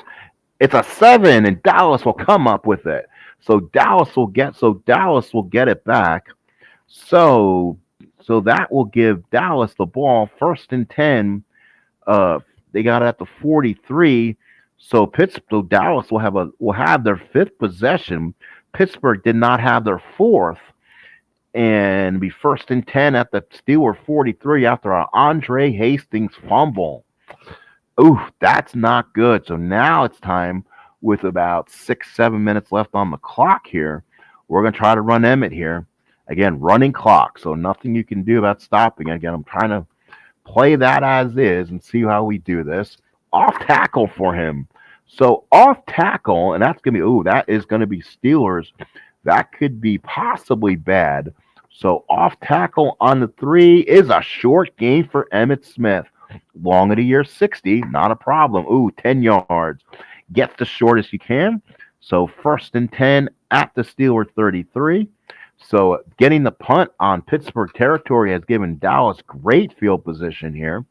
It's a 7, and Dallas will come up with it. So Dallas will get it back. So that will give Dallas the ball 1st and 10. They got it at the 43. So Dallas will have their 5th possession. Pittsburgh did not have their 4th. And be 1st and 10 at the Steeler 43 after an Andre Hastings fumble. Ooh, that's not good. So now it's time with about 6-7 minutes left on the clock here. We're going to try to run Emmett here. Again, running clock. So nothing you can do about stopping. Again, I'm trying to play that as is and see how we do this. Off tackle for him. So off tackle, and that is going to be Steelers. That could be possibly bad. So off tackle on the 3 is a short gain for Emmitt Smith. Long of the year 60, not a problem. Ooh, 10 yards. Gets the shortest you can. So 1st and 10 at the Steeler 33. So getting the punt on Pittsburgh territory has given Dallas great field position here.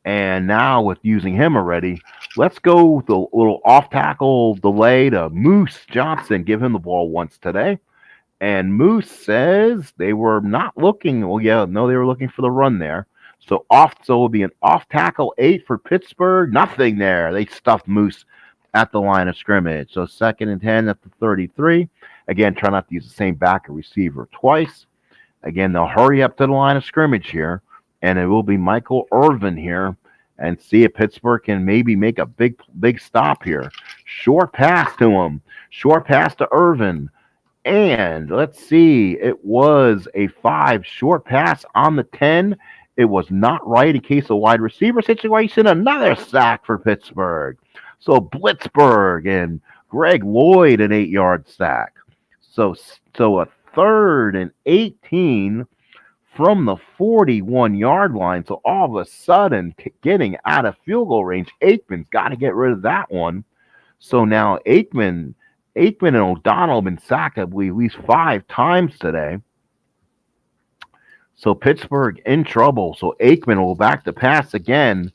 And now with using him already, let's go with a little off-tackle delay to Moose Johnson. Give him the ball once today. And Moose says they were not looking. Well, yeah, no, they were looking for the run there. So it will be an off-tackle 8 for Pittsburgh. Nothing there. They stuffed Moose at the line of scrimmage. So 2nd and 10 at the 33. Again, try not to use the same backer receiver twice. Again, they'll hurry up to the line of scrimmage here. And it will be Michael Irvin here. And see if Pittsburgh can maybe make a big stop here. Short pass to him. Short pass to Irvin. And let's see. It was a 5 short pass on the 10. It was not right in case of wide receiver situation. Another sack for Pittsburgh. So Blitzburg and Greg Lloyd an 8-yard sack. So a 3rd and 18 from the 41-yard line. So all of a sudden, getting out of field goal range, Aikman's got to get rid of that one. So now Aikman and O'Donnell have been sacked, I believe, at least 5 times today. So Pittsburgh in trouble. So Aikman will back the pass again.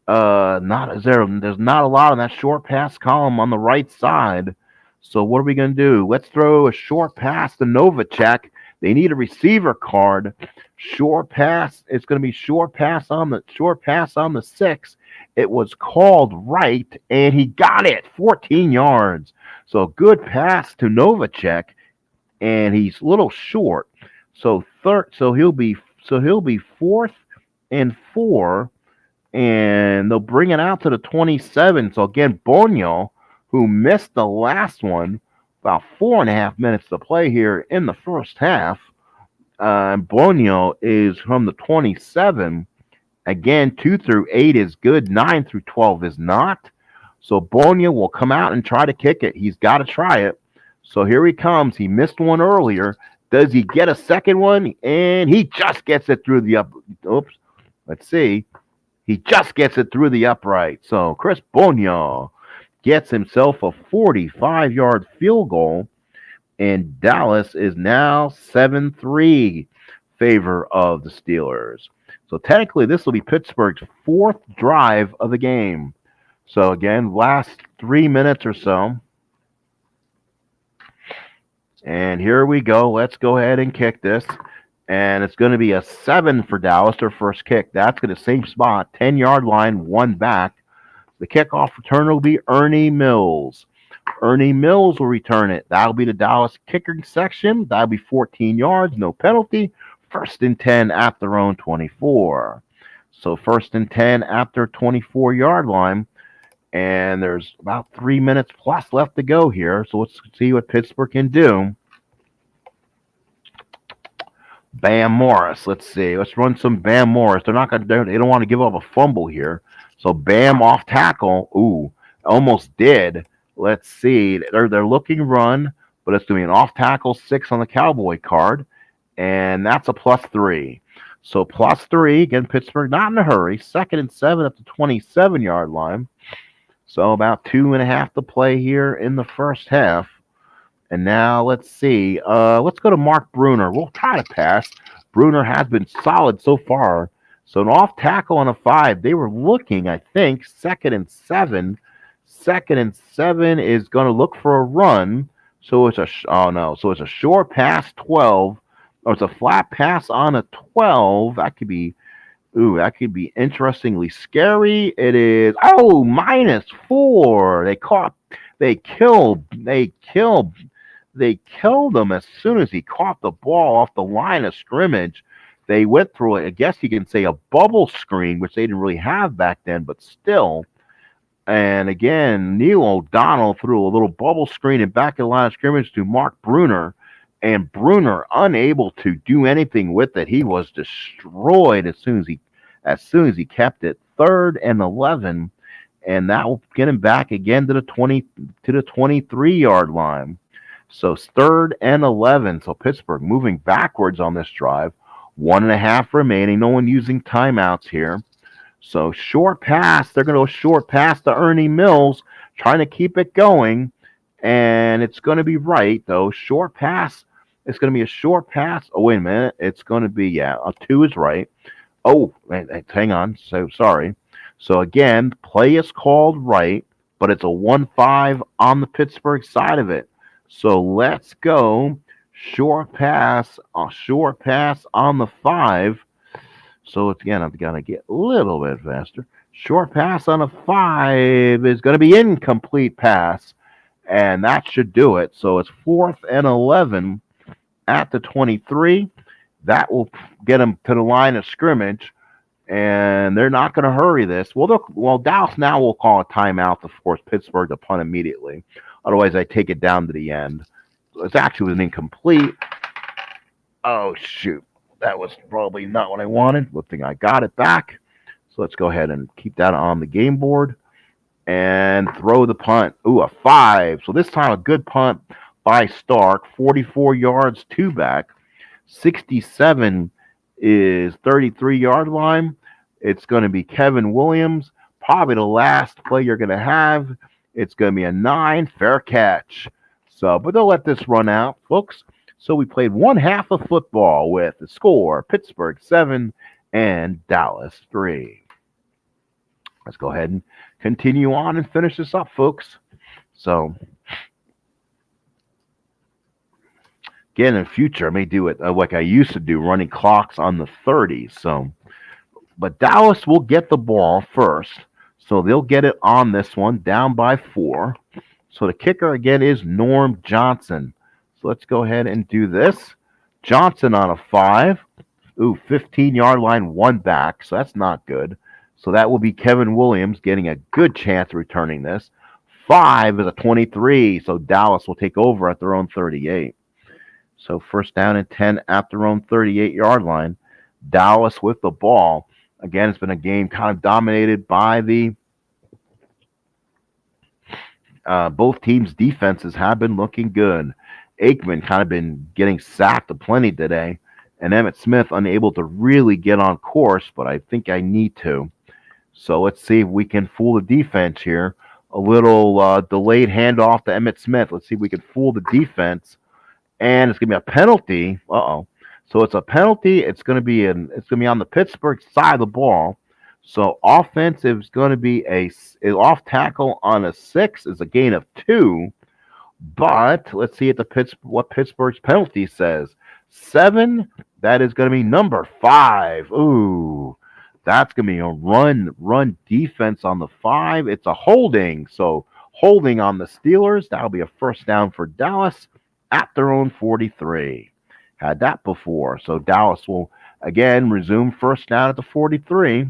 Not is there. There's not a lot on that short pass column on the right side. So what are we gonna do? Let's throw a short pass to Novacek. They need a receiver card. Short pass. It's gonna be short pass on the 6. It was called right, and he got it. 14 yards. So good pass to Novacek, and he's a little short. So third. So he'll be 4th and 4, and they'll bring it out to the 27. So again, Bonio, who missed the last one, about 4.5 minutes to play here in the first half. Bonio is from the 27. Again, 2 through 8 is good, 9 through 12 is not. So Bonio will come out and try to kick it. He's got to try it. So here he comes. He missed one earlier. Does he get a second one? And he just gets it through the up. Oops. Let's see. He just gets it through the upright. So Chris Bonio gets himself a 45-yard field goal, and Dallas is now 7-3 favor of the Steelers. So technically, this will be Pittsburgh's 4th drive of the game. So again, last 3 minutes or so. And here we go. Let's go ahead and kick this. And it's going to be a 7 for Dallas, their first kick. That's going to same spot, 10-yard line, 1 back. The kickoff returner will be Ernie Mills. Ernie Mills will return it. That'll be the Dallas kicking section. That'll be 14 yards, no penalty. 1st and 10 at their own 24. So 1st and 10 at their 24-yard line. And there's about 3 minutes plus left to go here. So let's see what Pittsburgh can do. Bam Morris. Let's see. Let's run some Bam Morris. They don't want to give up a fumble here. So Bam off tackle. Ooh, almost did. Let's see. They're looking run, but it's going to be an off tackle 6 on the Cowboy card, and that's a +3. So +3 again. Pittsburgh not in a hurry. 2nd and 7 at the 27-yard line. So about 2.5 to play here in the first half. And now let's see. Let's go to Mark Bruner. We'll try to pass. Bruner has been solid so far. So an off tackle on a 5. They were looking, I think, 2nd and 7. 2nd and 7 is going to look for a run. So it's a So it's a short pass 12, or it's a flat pass on a 12. That could be interestingly scary. It is -4. They killed him as soon as he caught the ball off the line of scrimmage. They went through, I guess you can say, a bubble screen, which they didn't really have back then, but still. And again, Neil O'Donnell threw a little bubble screen and back of the line of scrimmage to Mark Bruner, and Bruner unable to do anything with it. He was destroyed as soon as he kept it. 3rd and 11, and that will get him back again to the 23-yard line. So 3rd and 11. So Pittsburgh moving backwards on this drive. 1.5 remaining. No one using timeouts here. So short pass. They're going to go short pass to Ernie Mills, trying to keep it going. And it's going to be right, though. Short pass. It's going to be a short pass. Oh, wait a minute. It's going to be, a 2 is right. Oh, hang on. So sorry. So again, play is called right, but it's a 1-5 on the Pittsburgh side of it. So let's go short pass on the 5. So again, I've got to get a little bit faster. Short pass on a 5 is going to be incomplete pass, and that should do it. So it's 4th and 11 at the 23. That will get them to the line of scrimmage, and they're not going to hurry this. Well, Dallas now will call a timeout to force Pittsburgh to punt immediately. Otherwise, I take it down to the end. It actually was an incomplete. Oh, shoot. That was probably not what I wanted. Good thing I got it back. So let's go ahead and keep that on the game board and throw the punt. Ooh, a 5. So this time a good punt by Stark. 44 yards, 2 back. 67 is 33-yard line. It's going to be Kevin Williams. Probably the last play you're going to have. It's going to be a 9, fair catch. So, but they'll let this run out, folks. So we played one half of football with the score Pittsburgh 7 and Dallas 3. Let's go ahead and continue on and finish this up, folks. So, again, in the future, I may do it like I used to do, running clocks on the 30s. So, but Dallas will get the ball first. So they'll get it on this one, down by 4. So the kicker again is Norm Johnson. So let's go ahead and do this. Johnson on a 5. Ooh, 15-yard line, 1 back. So that's not good. So that will be Kevin Williams getting a good chance of returning this. 5 is a 23. So Dallas will take over at their own 38. So first down and 10 at their own 38-yard line. Dallas with the ball. Again, it's been a game kind of dominated by the both teams' defenses have been looking good. Aikman kind of been getting sacked aplenty today, and Emmitt Smith unable to really get on course, but I think I need to. So let's see if we can fool the defense here. A little delayed handoff to Emmitt Smith. Let's see if we can fool the defense, and it's gonna be a penalty. So it's a penalty. It's gonna be on the Pittsburgh side of the ball. So offensive is going to be a off tackle on a 6 is a gain of 2. But let's see what Pittsburgh's penalty says. 7, that is going to be number 5. Ooh, that's going to be a run defense on the 5. It's a holding. So holding on the Steelers. That'll be a first down for Dallas at their own 43. Had that before. So Dallas will again resume first down at the 43.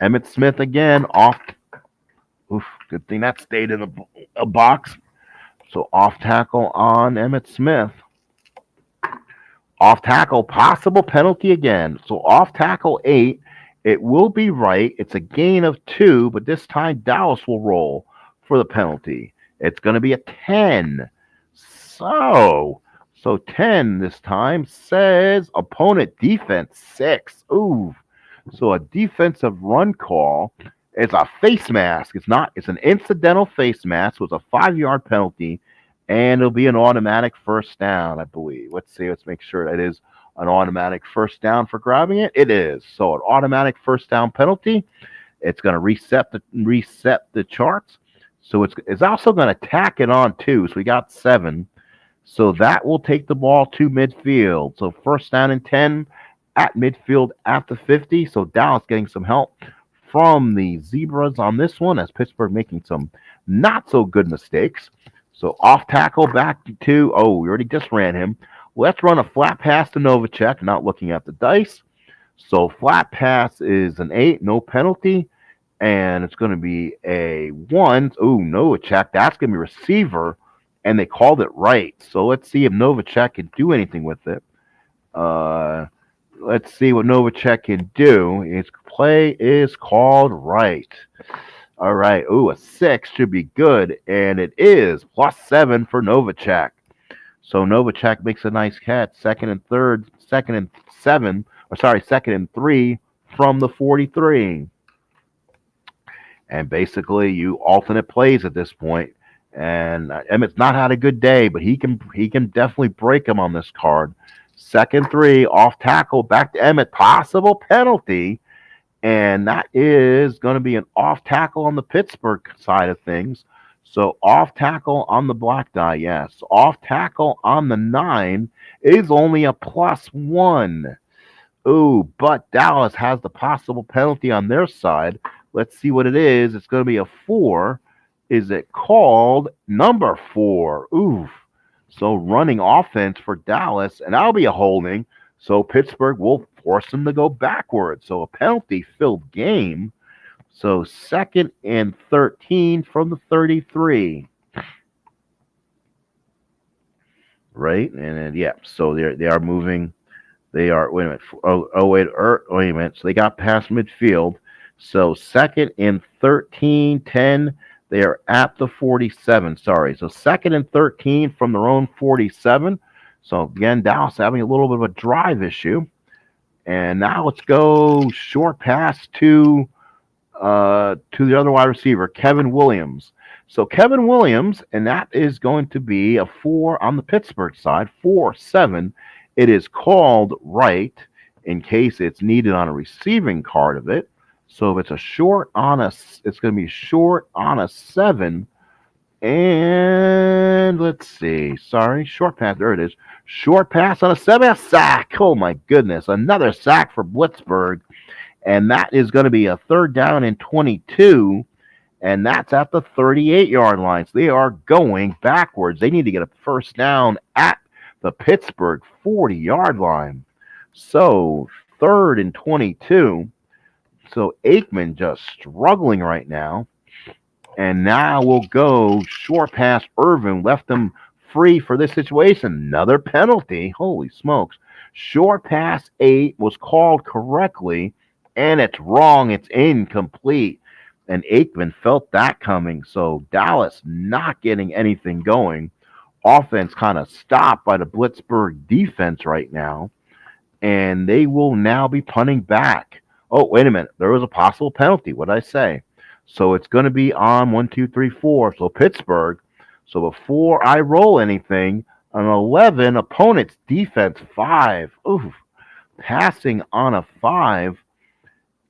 Emmitt Smith again off. Oof, good thing that stayed in a box. So off tackle on Emmitt Smith. Off tackle, possible penalty again. So off tackle 8. It will be right. It's a gain of 2, but this time Dallas will roll for the penalty. It's going to be a 10. So 10 this time says opponent defense 6. Ooh. So a defensive run call. It's a face mask. It's an incidental face mask. So it's a 5-yard penalty, and it'll be an automatic first down, I believe. Let's make sure that is an automatic first down for grabbing it. It is. So an automatic first down penalty. It's going to reset the charts. So it's also going to tack it on too. So we got 7. So that will take the ball to midfield. So first down and 10. At midfield at the 50. So Dallas getting some help from the Zebras on this one as Pittsburgh making some not so good mistakes. So off tackle back to, we already just ran him. Let's run a flat pass to Novacek, not looking at the dice. So flat pass is an 8, no penalty. And it's going to be a 1. Ooh, Novacek, that's going to be receiver. And they called it right. So let's see if Novacek can do anything with it. Let's see what Novacek can do. His play is called right. All right. Ooh, a 6 should be good. And it is +7 for Novacek. So Novacek makes a nice catch. Second and 3 from the 43. And basically you alternate plays at this point. And Emmitt's not had a good day, but he can definitely break him on this card. Second 3, off tackle, back to Emmitt, possible penalty, and that is going to be an off tackle on the Pittsburgh side of things. So off tackle on the black die, yes. Off tackle on the 9 is only a +1. Ooh, but Dallas has the possible penalty on their side. Let's see what it is. It's going to be a 4. Is it called number 4? Ooh. So running offense for Dallas, and that'll be a holding. So Pittsburgh will force them to go backwards. So a penalty-filled game. So second and 13 from the 33. Right? And then, so they are moving. They are, wait a minute. So they got past midfield. So second and 13, 10. They are at the 47. Sorry. So second and 13 from their own 47. So again, Dallas having a little bit of a drive issue. And now let's go short pass to to the other wide receiver, Kevin Williams. So Kevin Williams, and that is going to be a 4 on the Pittsburgh side, 4-7. It is called right in case it's needed on a receiving card of it. So if it's a short on a, it's going to be short on a 7. And let's see. Sorry, short pass. There it is. Short pass on a 7. A sack. Oh my goodness. Another sack for Blitzburg. And that is going to be a 3rd down and 22. And that's at the 38-yard line. So they are going backwards. They need to get a 1st down at the Pittsburgh 40-yard line. So 3rd and 22. So Aikman just struggling right now. And now we'll go short pass. Irvin left them free for this situation. Another penalty. Holy smokes. Short pass 8 was called correctly, and it's wrong. It's incomplete. And Aikman felt that coming. So Dallas not getting anything going. Offense kind of stopped by the Blitzburg defense right now. And they will now be punting back. Oh, wait a minute. There was a possible penalty. What did I say? So it's going to be on 1, 2, 3, 4. So Pittsburgh. So before I roll anything, an 11, opponent's defense 5. Ooh, passing on a 5.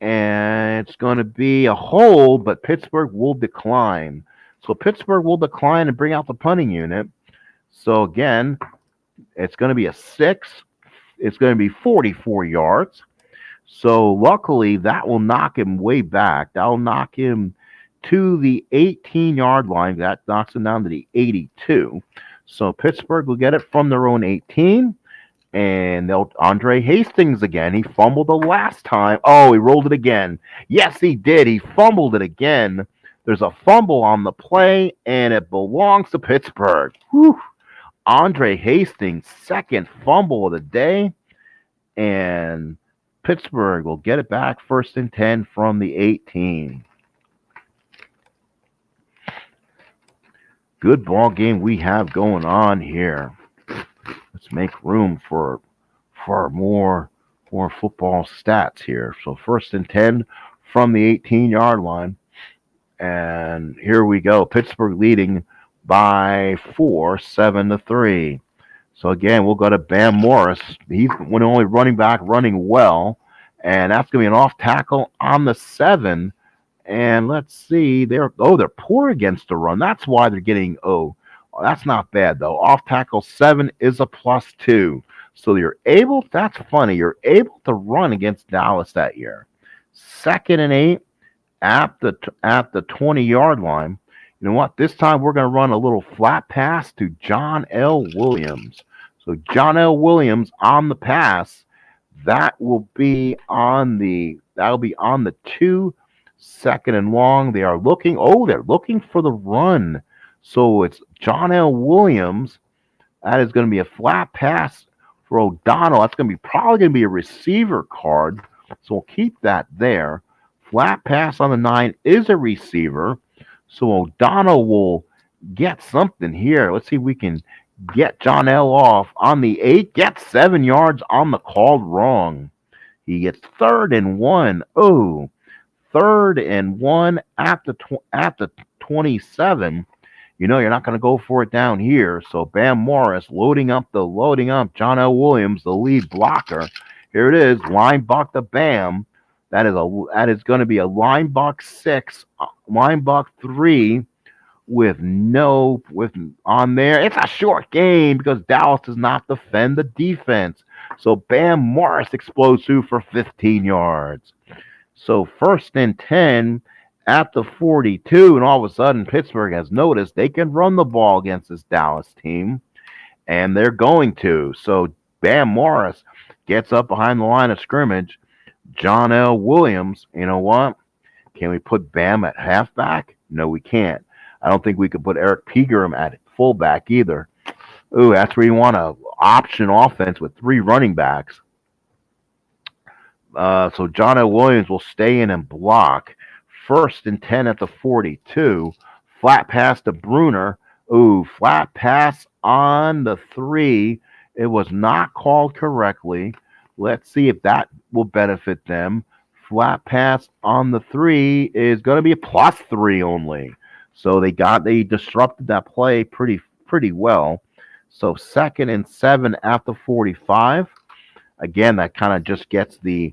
And it's going to be a hold, but Pittsburgh will decline. So Pittsburgh will decline and bring out the punting unit. So again, it's going to be a 6. It's going to be 44 yards. So luckily, that will knock him way back. That will knock him to the 18-yard line. That knocks him down to the 82. So Pittsburgh will get it from their own 18. And they'll Andre Hastings again. He fumbled the last time. Oh, he rolled it again. Yes, he did. He fumbled it again. There's a fumble on the play, and it belongs to Pittsburgh. Whew. Andre Hastings' 2nd fumble of the day. And Pittsburgh will get it back 1st and 10 from the 18. Good ball game we have going on here. Let's make room for more football stats here. So 1st and 10 from the 18-yard line. And here we go. Pittsburgh leading by 4, 7-3. So again, we'll go to Bam Morris. He's one only running back running well. And that's going to be an off tackle on the 7. And let's see. They're poor against the run. That's why they're getting that's not bad, though. Off tackle 7 is a +2. So that's funny. You're able to run against Dallas that year. 2nd and 8 at the 20-yard line. You know what? This time we're going to run a little flat pass to John L. Williams. So John L. Williams on the pass. That'll be on the 2, 2nd and long. They're looking for the run. So it's John L. Williams. That is going to be a flat pass for O'Donnell. That's probably going to be a receiver card. So we'll keep that there. Flat pass on the 9 is a receiver. So O'Donnell will get something here. Let's see if we can get John L. off on the 8. Gets 7 yards on the called wrong. He gets 3rd and 1. Oh, 3rd and 1 at the 27. You know you're not going to go for it down here. So Bam Morris loading up John L. Williams, the lead blocker. Here it is, line buck to Bam. That is going to be a line buck 6, line buck 3 with on there. It's a short game because Dallas does not defend the defense. So Bam Morris explodes through for 15 yards. So 1st and 10 at the 42, and all of a sudden Pittsburgh has noticed they can run the ball against this Dallas team, and they're going to. So Bam Morris gets up behind the line of scrimmage. John L. Williams, you know what? Can we put Bam at halfback? No, we can't. I don't think we could put Eric Pegram at fullback either. Ooh, that's where you want an option offense with 3 running backs. So John L. Williams will stay in and block. 1st and 10 at the 42. Flat pass to Bruner. Ooh, flat pass on the 3. It was not called correctly. Let's see if that will benefit them. flat pass on the 3 is going to be a +3 only. So they disrupted that play pretty well. So 2nd and 7 at the 45. Again, that kind of just gets Bam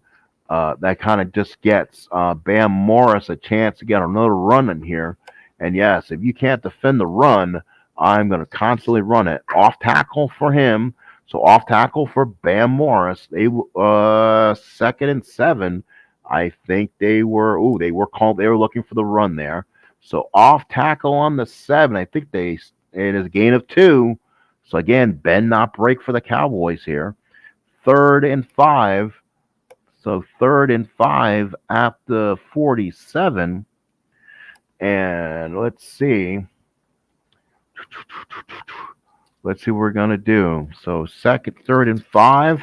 Morris a chance to get another run in here. And yes, if you can't defend the run, I'm going to constantly run it. Off tackle for him. So off tackle for Bam Morris. They 2nd and 7. I think they were looking for the run there. So off tackle on the 7. I think it is a gain of 2. So again, bend not break for the Cowboys here. 3rd and 5. So 3rd and 5 at the 47. And let's see. Let's see what we're going to do. So 3rd and 5.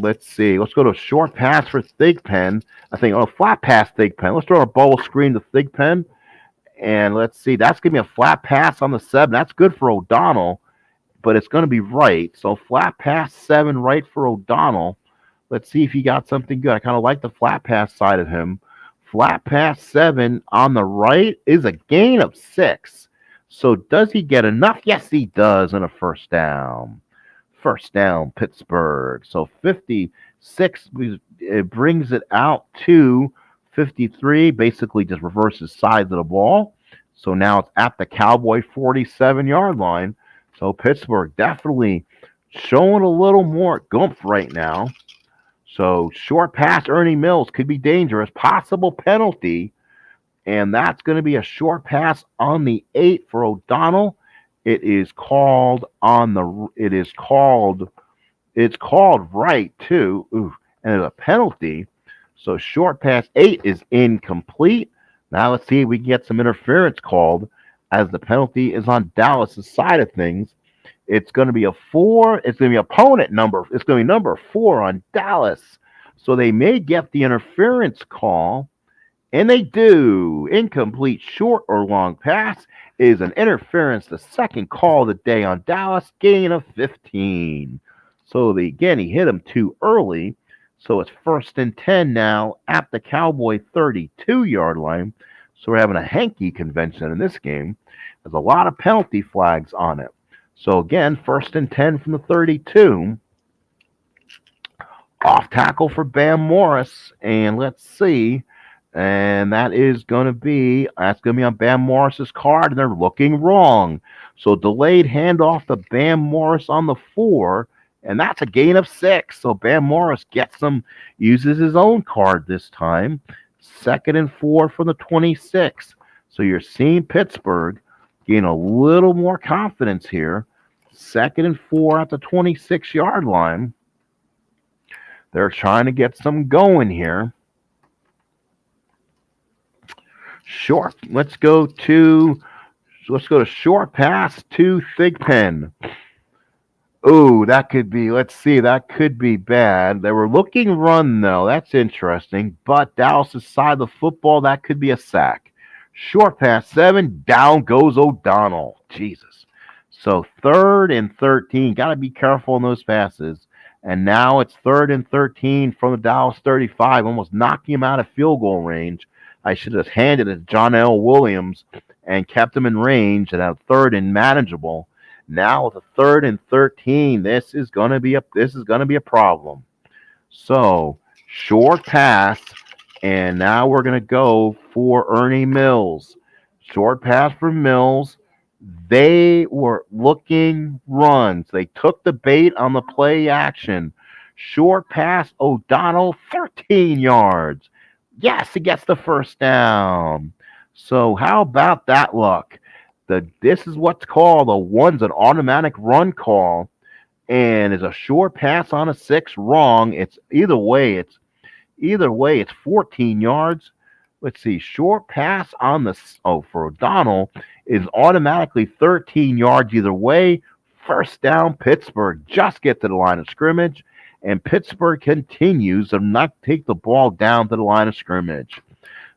Let's see. Let's go to a short pass for Thigpen. Flat pass Thigpen. Let's throw a bubble screen to Thigpen. And let's see. That's going to be a flat pass on the 7. That's good for O'Donnell, but it's going to be right. So flat pass 7 right for O'Donnell. Let's see if he got something good. I kind of like the flat pass side of him. Flat pass 7 on the right is a gain of 6. So does he get enough? Yes, he does, in a first down. First down, Pittsburgh. So 56, it brings it out to 53, basically just reverses sides of the ball. So now it's at the Cowboy 47-yard line. So Pittsburgh definitely showing a little more gumph right now. So short pass, Ernie Mills could be dangerous. Possible penalty. And that's going to be a short pass on the 8 for O'Donnell. It's called right too. Ooh, and it's a penalty. So short pass 8 is incomplete. Now let's see if we can get some interference called, as the penalty is on Dallas' side of things. It's going to be a 4. It's going to be opponent number. It's going to be number 4 on Dallas. So they may get the interference call, and they do. Incomplete short or long pass is an interference. The second call of the day on Dallas. Gain of 15. So he hit him too early. So it's 1st and 10 now at the Cowboy 32-yard line. So we're having a hanky convention in this game. There's a lot of penalty flags on it. So again, 1st and 10 from the 32. Off tackle for Bam Morris. And let's see. And that's going to be on Bam Morris's card, and they're looking wrong. So delayed handoff to Bam Morris on the 4, and that's a gain of 6. So Bam Morris uses his own card this time. 2nd and 4 from the 26. So you're seeing Pittsburgh gain a little more confidence here. 2nd and 4 at the 26-yard line. They're trying to get some going here. Short. Let's go to short pass to Thigpen. Oh, that could be bad. They were looking run though. That's interesting. But Dallas' side of the football, that could be a sack. Short pass 7, down goes O'Donnell. Jesus. So 3rd and 13. Got to be careful in those passes. And now it's 3rd and 13 from the Dallas 35, almost knocking him out of field goal range. I should have handed it to John L. Williams and kept him in range and had 3rd and manageable. Now with a 3rd and 13, this is going to be a problem. So short pass, and now we're going to go for Ernie Mills. Short pass for Mills. They were looking runs. They took the bait on the play action. Short pass, O'Donnell, 13 yards. Yes, he gets the first down. So how about that luck? This is what's called an automatic run call, and is a short pass on a 6 wrong. It's either way it's 14 yards. Let's see, short pass on for O'Donnell is automatically 13 yards either way. First down, Pittsburgh just get to the line of scrimmage, and Pittsburgh continues to not take the ball down to the line of scrimmage.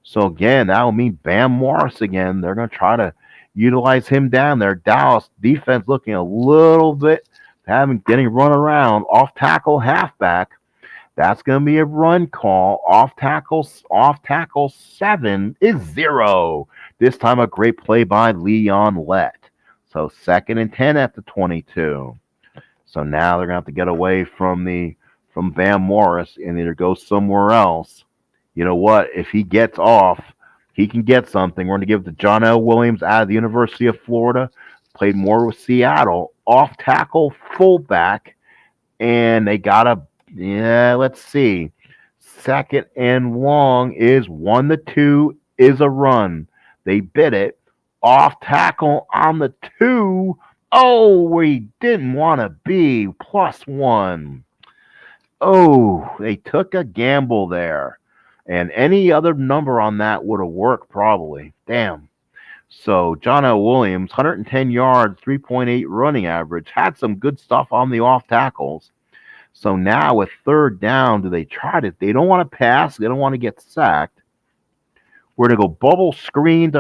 So again, that will mean Bam Morris again. They're going to try to utilize him down there. Dallas defense looking a little bit getting run around. Off tackle halfback. That's going to be a run call. Off tackle 7 is 0. This time a great play by Leon Lett. So 2nd and 10 at the 22. So now they're going to have to get away from Van Morris and either go somewhere else. You know what? If he gets off, he can get something. We're going to give it to John L. Williams out of the University of Florida. Played more with Seattle. Off tackle fullback. And they got a, let's see. 2nd and long is 1-2 is a run. They bid it. Off tackle on the 2. Oh, we didn't want to be +1. Oh, they took a gamble there. And any other number on that would have worked probably. Damn. So John L. Williams, 110 yards, 3.8 running average, had some good stuff on the off tackles. So now with 3rd down, do they try to? They don't want to pass. They don't want to get sacked. We're going to go bubble screen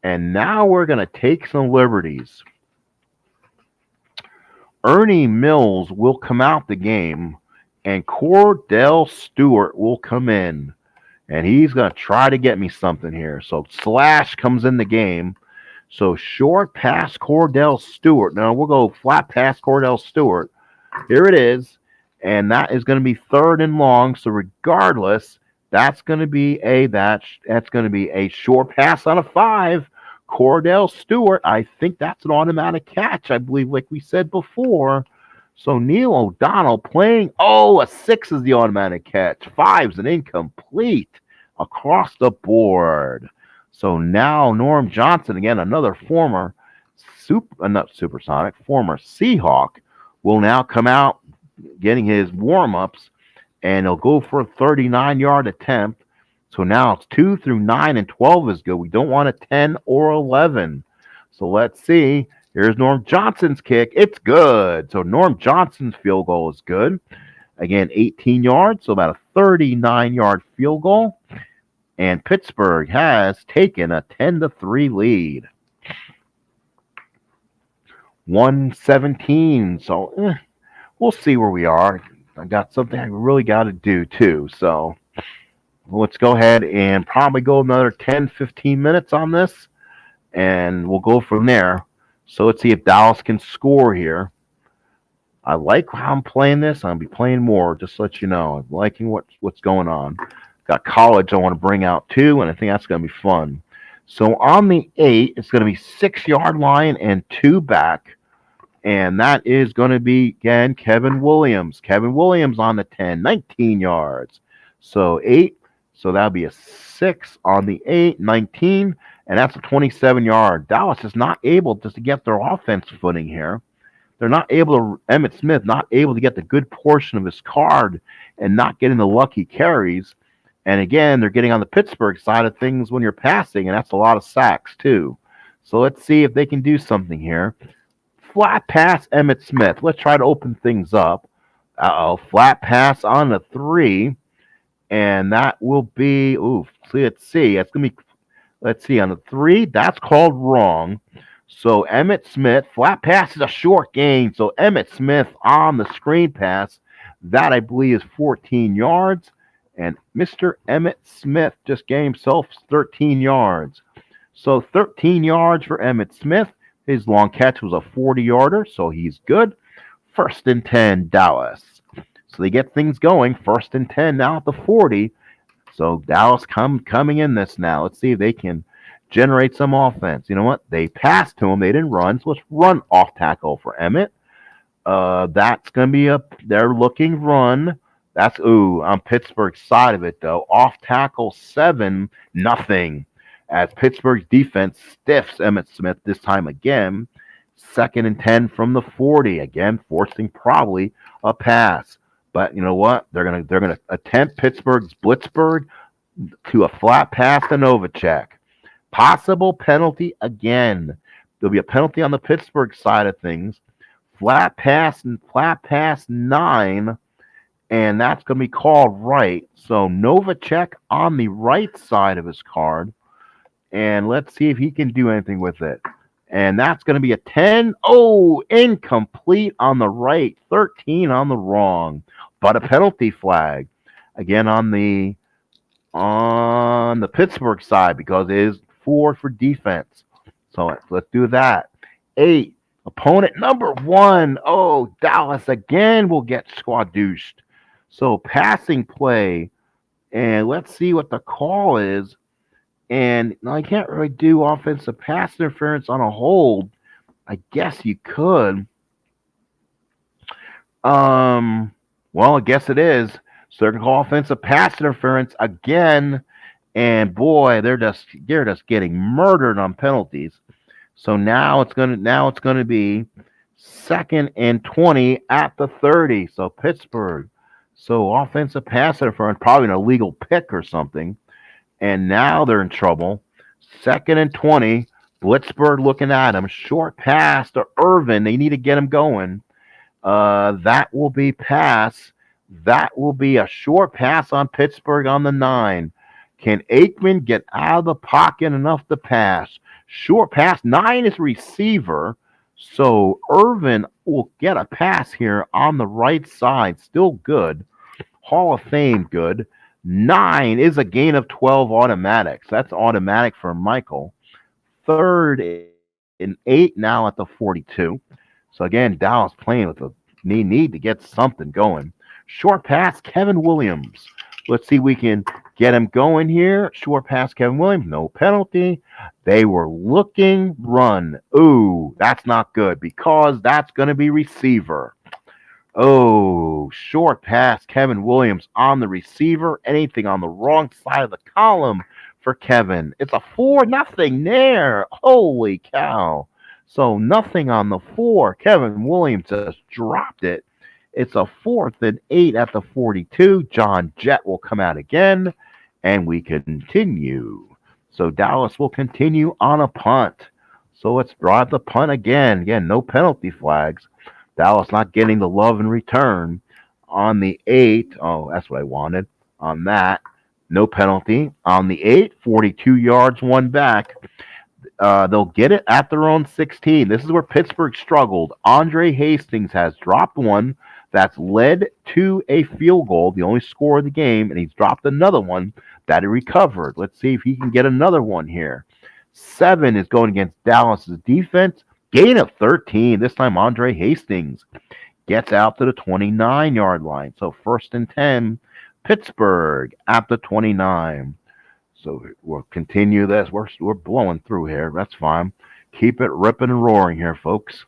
and now we're going to take some liberties. Ernie Mills will come out the game, and Cordell Stewart will come in. And he's going to try to get me something here. So Slash comes in the game. So short pass Cordell Stewart. Now we'll go flat pass Cordell Stewart. Here it is. And that is going to be 3rd and long. So regardless, that's going to be a short pass on a 5. Cordell Stewart, I think that's an automatic catch, I believe, like we said before. So Neil O'Donnell playing, a 6 is the automatic catch. 5's an incomplete across the board. So now Norm Johnson, again, another former former Seahawk, will now come out getting his warm-ups, and he'll go for a 39-yard attempt. So now it's 2 through 9 and 12 is good. We don't want a 10 or 11. So let's see. Here's Norm Johnson's kick. It's good. So Norm Johnson's field goal is good. Again, 18 yards, so about a 39-yard field goal. And Pittsburgh has taken a 10-3 lead. 117. So we'll see where we are. I got something I really got to do too. So let's go ahead and probably go another 10, 15 minutes on this. And we'll go from there. So let's see if Dallas can score here. I like how I'm playing this. I'm going to be playing more, just to let you know. I'm liking what's going on. Got college I want to bring out too, and I think that's going to be fun. So on the 8, it's going to be 6-yard line and 2 back. And that is going to be, again, Kevin Williams. Kevin Williams on the 10, 19 yards. So 8, so that'll be a 6 on the 8, 19. And that's a 27-yard. Dallas is not able just to get their offense footing here. They're not able to, Emmitt Smith, not able to get the good portion of his card and not getting the lucky carries. And again, they're getting on the Pittsburgh side of things when you're passing, and that's a lot of sacks too. So let's see if they can do something here. Flat pass Emmitt Smith. Let's try to open things up. Flat pass on the 3. And that will be, let's see. That's going to be, let's see, on the 3, that's called wrong. So Emmitt Smith, flat pass is a short gain. So Emmitt Smith on the screen pass, that I believe is 14 yards. And Mr. Emmitt Smith just gained himself 13 yards. So 13 yards for Emmitt Smith. His long catch was a 40-yarder, so he's good. 1st and 10, Dallas. So they get things going. 1st and 10 now at the 40. So Dallas coming in this now. Let's see if they can generate some offense. You know what? They passed to him. They didn't run. So let's run off tackle for Emmitt. That's going to be they're looking run. That's, on Pittsburgh's side of it, though. Off tackle 7, nothing. As Pittsburgh's defense stiffs Emmitt Smith this time again. 2nd and 10 from the 40. Again, forcing probably a pass. But you know what? They're gonna attempt Pittsburgh's Blitzburg to a flat pass to Novacek. Possible penalty again. There'll be a penalty on the Pittsburgh side of things. Flat pass 9. And that's going to be called right. So Novacek on the right side of his card. And let's see if he can do anything with it. And that's going to be a 10. Oh, incomplete on the right, 13 on the wrong, but a penalty flag again on the Pittsburgh side because it is 4 for defense. So let's do that. 8. Opponent number 1. Oh, Dallas again will get squadooshed. So passing play, and let's see what the call is. And I can't really do offensive pass interference on a hold. I guess you could. Well, I guess it is. So they're gonna call offensive pass interference again, and boy, they're just getting murdered on penalties. So now it's gonna be 2nd and 20 at the 30. So Pittsburgh. So offensive pass interference, probably an illegal pick or something, and now they're in trouble. 2nd and 20. Blitzburg looking at him. Short pass to Irvin. They need to get him going. That will be pass. That will be a short pass on Pittsburgh on the 9. Can Aikman get out of the pocket enough to pass? Short pass. 9 is receiver. So Irvin will get a pass here on the right side. Still good. Hall of Fame good. 9 is a gain of 12 automatics. That's automatic for Michael. 3rd and 8 now at the 42. So again, Dallas playing with a need to get something going. Short pass, Kevin Williams. Let's see if we can get him going here. Short pass, Kevin Williams. No penalty. They were looking, run. Ooh, that's not good because that's going to be receiver. Oh, short pass, Kevin Williams on the receiver. Anything on the wrong side of the column for Kevin. It's a 4-0 there. Holy cow. So nothing on the 4. Kevin Williams just dropped it. It's a 4th and 8 at the 42. John Jett will come out again, and we continue. So Dallas will continue on a punt. So let's drive the punt again. Again, no penalty flags. Dallas not getting the love in return. On the 8, oh, that's what I wanted. On that, no penalty. On the 8, 42 yards, 1 back. They'll get it at their own 16. This is where Pittsburgh struggled. Andre Hastings has dropped one that's led to a field goal, the only score of the game, and he's dropped another one that he recovered. Let's see if he can get another one here. 7 is going against Dallas's defense. Gain of 13. This time Andre Hastings gets out to the 29-yard line. So 1st and 10, Pittsburgh at the 29. So we'll continue this. We're blowing through here. That's fine. Keep it ripping and roaring here, folks.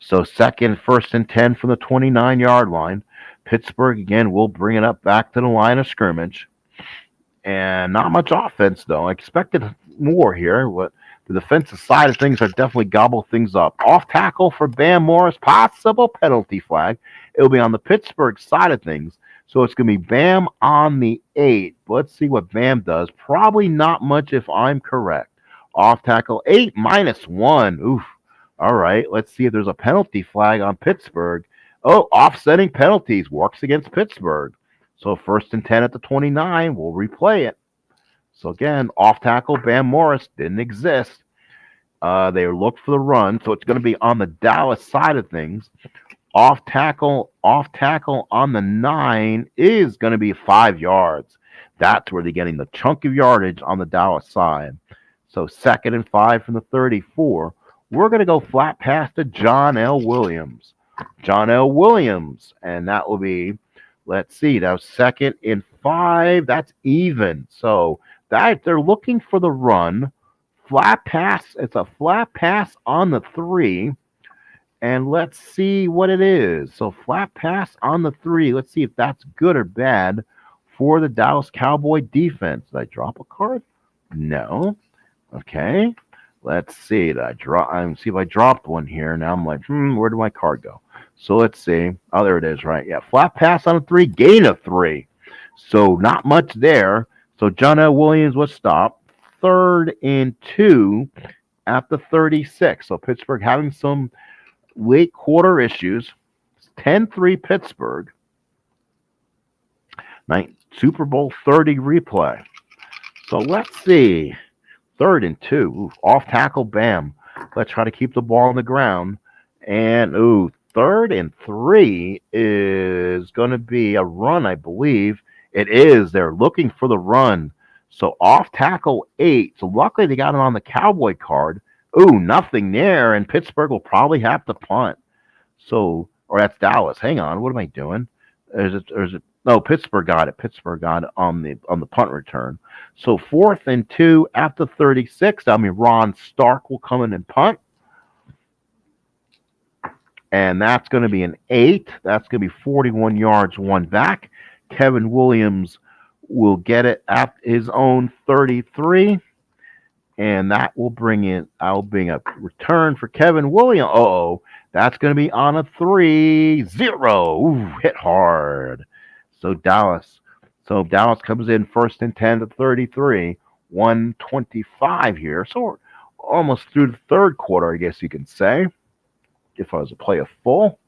So 1st and 10 from the 29-yard line. Pittsburgh, again, will bring it up back to the line of scrimmage. And not much offense, though. I expected more here. But the defensive side of things are definitely gobble things up. Off tackle for Bam Morris. Possible penalty flag. It'll be on the Pittsburgh side of things. So it's going to be Bam on the 8. Let's see what Bam does. Probably not much if I'm correct. Off tackle 8 -1. Oof. All right. Let's see if there's a penalty flag on Pittsburgh. Oh, offsetting penalties works against Pittsburgh. So 1st and 10 at the 29. We'll replay it. So again, off tackle Bam Morris didn't exist. They looked for the run. So it's going to be on the Dallas side of things. Off tackle on the 9 is going to be 5 yards. That's where they're getting the chunk of yardage on the Dallas side. So 2nd and 5 from the 34. We're going to go flat pass to John L. Williams. John L. Williams. And that will be, let's see, that was 2nd and 5. That's even. So that they're looking for the run. Flat pass. It's a flat pass on the 3. And let's see what it is. So flat pass on the 3. Let's see if that's good or bad for the Dallas Cowboy defense. Did I drop a card? No. Okay. Let's see. See if I dropped one here. Now I'm like, where did my card go? So let's see. Oh, there it is, right? Yeah. Flat pass on a 3. Gain of 3. So not much there. So John L. Williams was stopped. 3rd and 2 at the 36. So Pittsburgh having some late quarter issues. 10-3 Pittsburgh. Super Bowl 30 replay. So let's see. Third and 2. Ooh, off tackle, bam. Let's try to keep the ball on the ground. And, third and 3 is going to be a run, I believe. It is. They're looking for the run. So off tackle 8. So luckily they got it on the Cowboy card. Ooh, nothing there. And Pittsburgh will probably have to punt. So, or that's Dallas. Hang on. What am I doing? Is it? No, Pittsburgh got it. Pittsburgh got it on the punt return. So 4th and 2 at the 36. I mean, Ron Stark will come in and punt. And that's going to be an 8. That's going to be 41 yards, 1 back. Kevin Williams will get it at his own 33. And that will bring in, I'll bring a return for Kevin Williams. That's going to be on a 3-0. Ooh, hit hard. So Dallas comes in 1st and 10 to 33. 125 here. So we're almost through the third quarter, I guess you can say. If I was to play a full.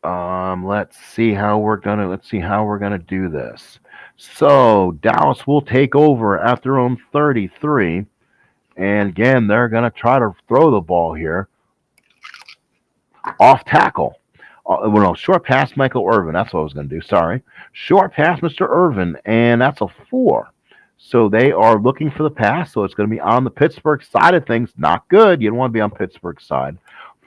Let's see how we're gonna do this. So Dallas will take over at their own 33, and again they're gonna try to throw the ball here. Off tackle. Short pass, Michael Irvin. That's what I was gonna do. Sorry, short pass, Mr. Irvin, and that's a 4. So they are looking for the pass. So it's going to be on the Pittsburgh side of things. Not good. You don't want to be on Pittsburgh's side.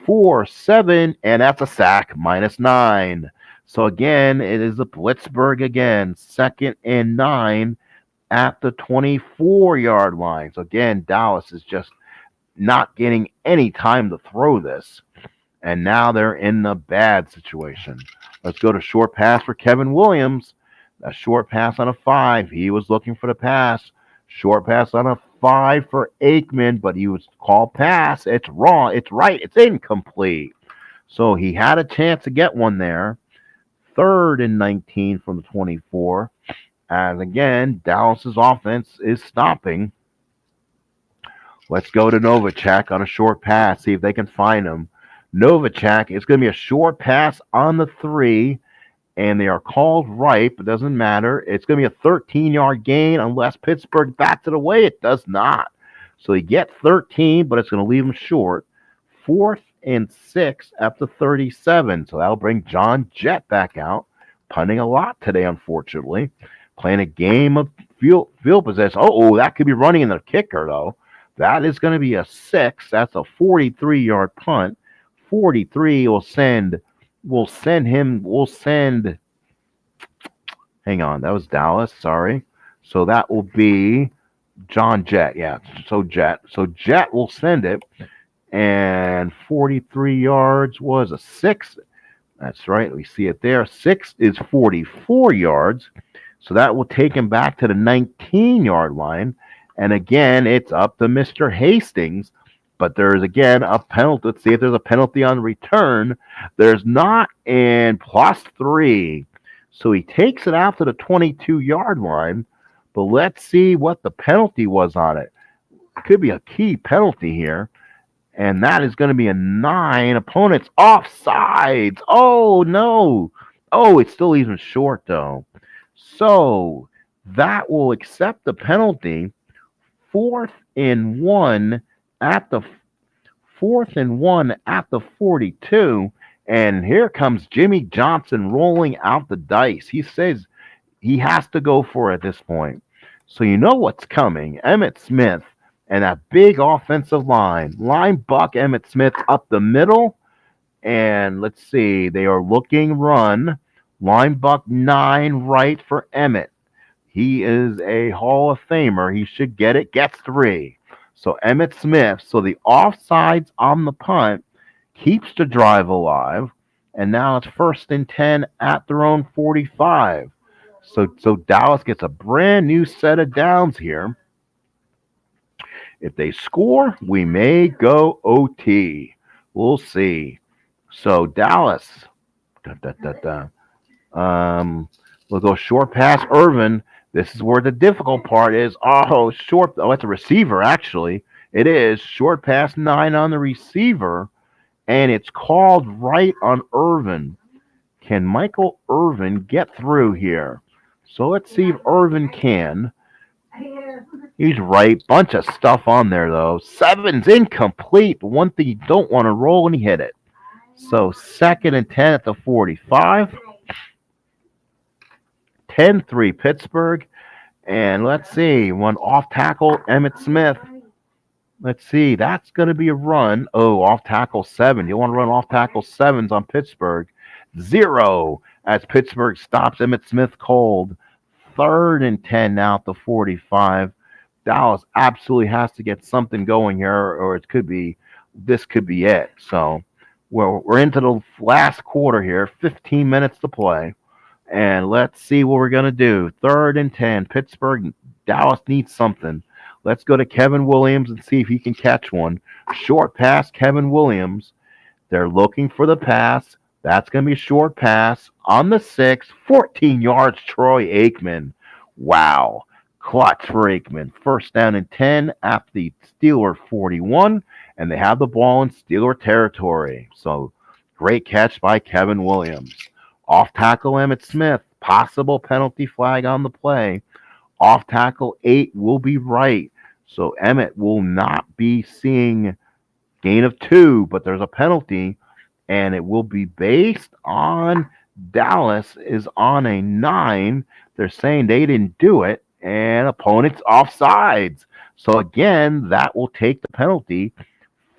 4-7, and that's a sack. -9. So again, it is a Blitzburg again. 2nd and 9 at the 24-yard line. So again, Dallas is just not getting any time to throw this. And now they're in a bad situation. Let's go to short pass for Kevin Williams. A short pass on a 5. He was looking for the pass. Short pass on a 5 for Aikman, but he was called pass. It's wrong. It's right. It's incomplete. So he had a chance to get one there. 3rd and 19 from the 24. As again, Dallas's offense is stopping. Let's go to Novacek on a short pass. See if they can find him. Novacek, it's going to be a short pass on the 3. And they are called right, but doesn't matter. It's going to be a 13-yard gain unless Pittsburgh bats it away. It does not. So he gets 13, but it's going to leave him short. 4th and 6 at the 37. So that'll bring John Jett back out. Punting a lot today, unfortunately. Playing a game of field possession. That could be running in the kicker, though. That is going to be a 6. That's a 43-yard punt. 43 will send. Hang on, that was Dallas, sorry. So that will be John Jett, yeah. So Jett will send it, and 43 yards was a 6. That's right, we see it there. 6 is 44 yards, so that will take him back to the 19-yard line. And again, it's up to Mr. Hastings. But there's, again, a penalty. Let's see if there's a penalty on return. There's not, and +3. So he takes it out to the 22-yard line. But let's see what the penalty was on it. Could be a key penalty here. And that is going to be a 9. Opponent's offsides. Oh, no. Oh, it's still even short, though. So that will accept the penalty. 4th and 1 at the 42, and here comes Jimmy Johnson rolling out the dice. He says he has to go for it at this point. So you know what's coming. Emmitt Smith and that big offensive line. Buck Emmitt Smith up the middle, and let's see, they are looking run. Buck 9 right for Emmitt. He is a Hall of Famer. He should get it. Gets 3. So Emmitt Smith, so the offsides on the punt keeps the drive alive, and now it's 1st and 10 at their own 45. So Dallas gets a brand new set of downs here. If they score, we may go OT. We'll see. So Dallas, we'll go short pass Irvin. This is where the difficult part is. Short. Oh, it's a receiver, actually. It is. Short pass 9 on the receiver, and it's called right on Irvin. Can Michael Irvin get through here? So let's see if Irvin can. He's right. Bunch of stuff on there, though. Seven's incomplete. But one thing you don't want to roll when he hit it. So 2nd and 10 at the 45. 10-3 Pittsburgh. And let's see. One off tackle, Emmitt Smith. Let's see. That's going to be a run. Oh, off tackle 7. You want to run off tackle 7s on Pittsburgh. 0 as Pittsburgh stops Emmitt Smith cold. 3rd and 10 now at the 45. Dallas absolutely has to get something going here, or this could be it. So we're into the last quarter here, 15 minutes to play, and let's see what we're gonna do. 3rd and 10, Pittsburgh, Dallas needs something. Let's go to Kevin Williams and see if he can catch one. Short pass, Kevin Williams. They're looking for the pass. That's going to be a short pass on the 6, 14 yards, Troy Aikman. Wow. Clutch for Aikman. 1st down and 10 at the Steeler 41, and they have the ball in Steeler territory. So great catch by Kevin Williams. Off tackle Emmitt Smith. Possible penalty flag on the play. Off tackle 8 will be right. So Emmitt will not be seeing gain of 2, but there's a penalty, and it will be based on Dallas is on a 9. They're saying they didn't do it, and opponent's offsides. So again, that will take the penalty.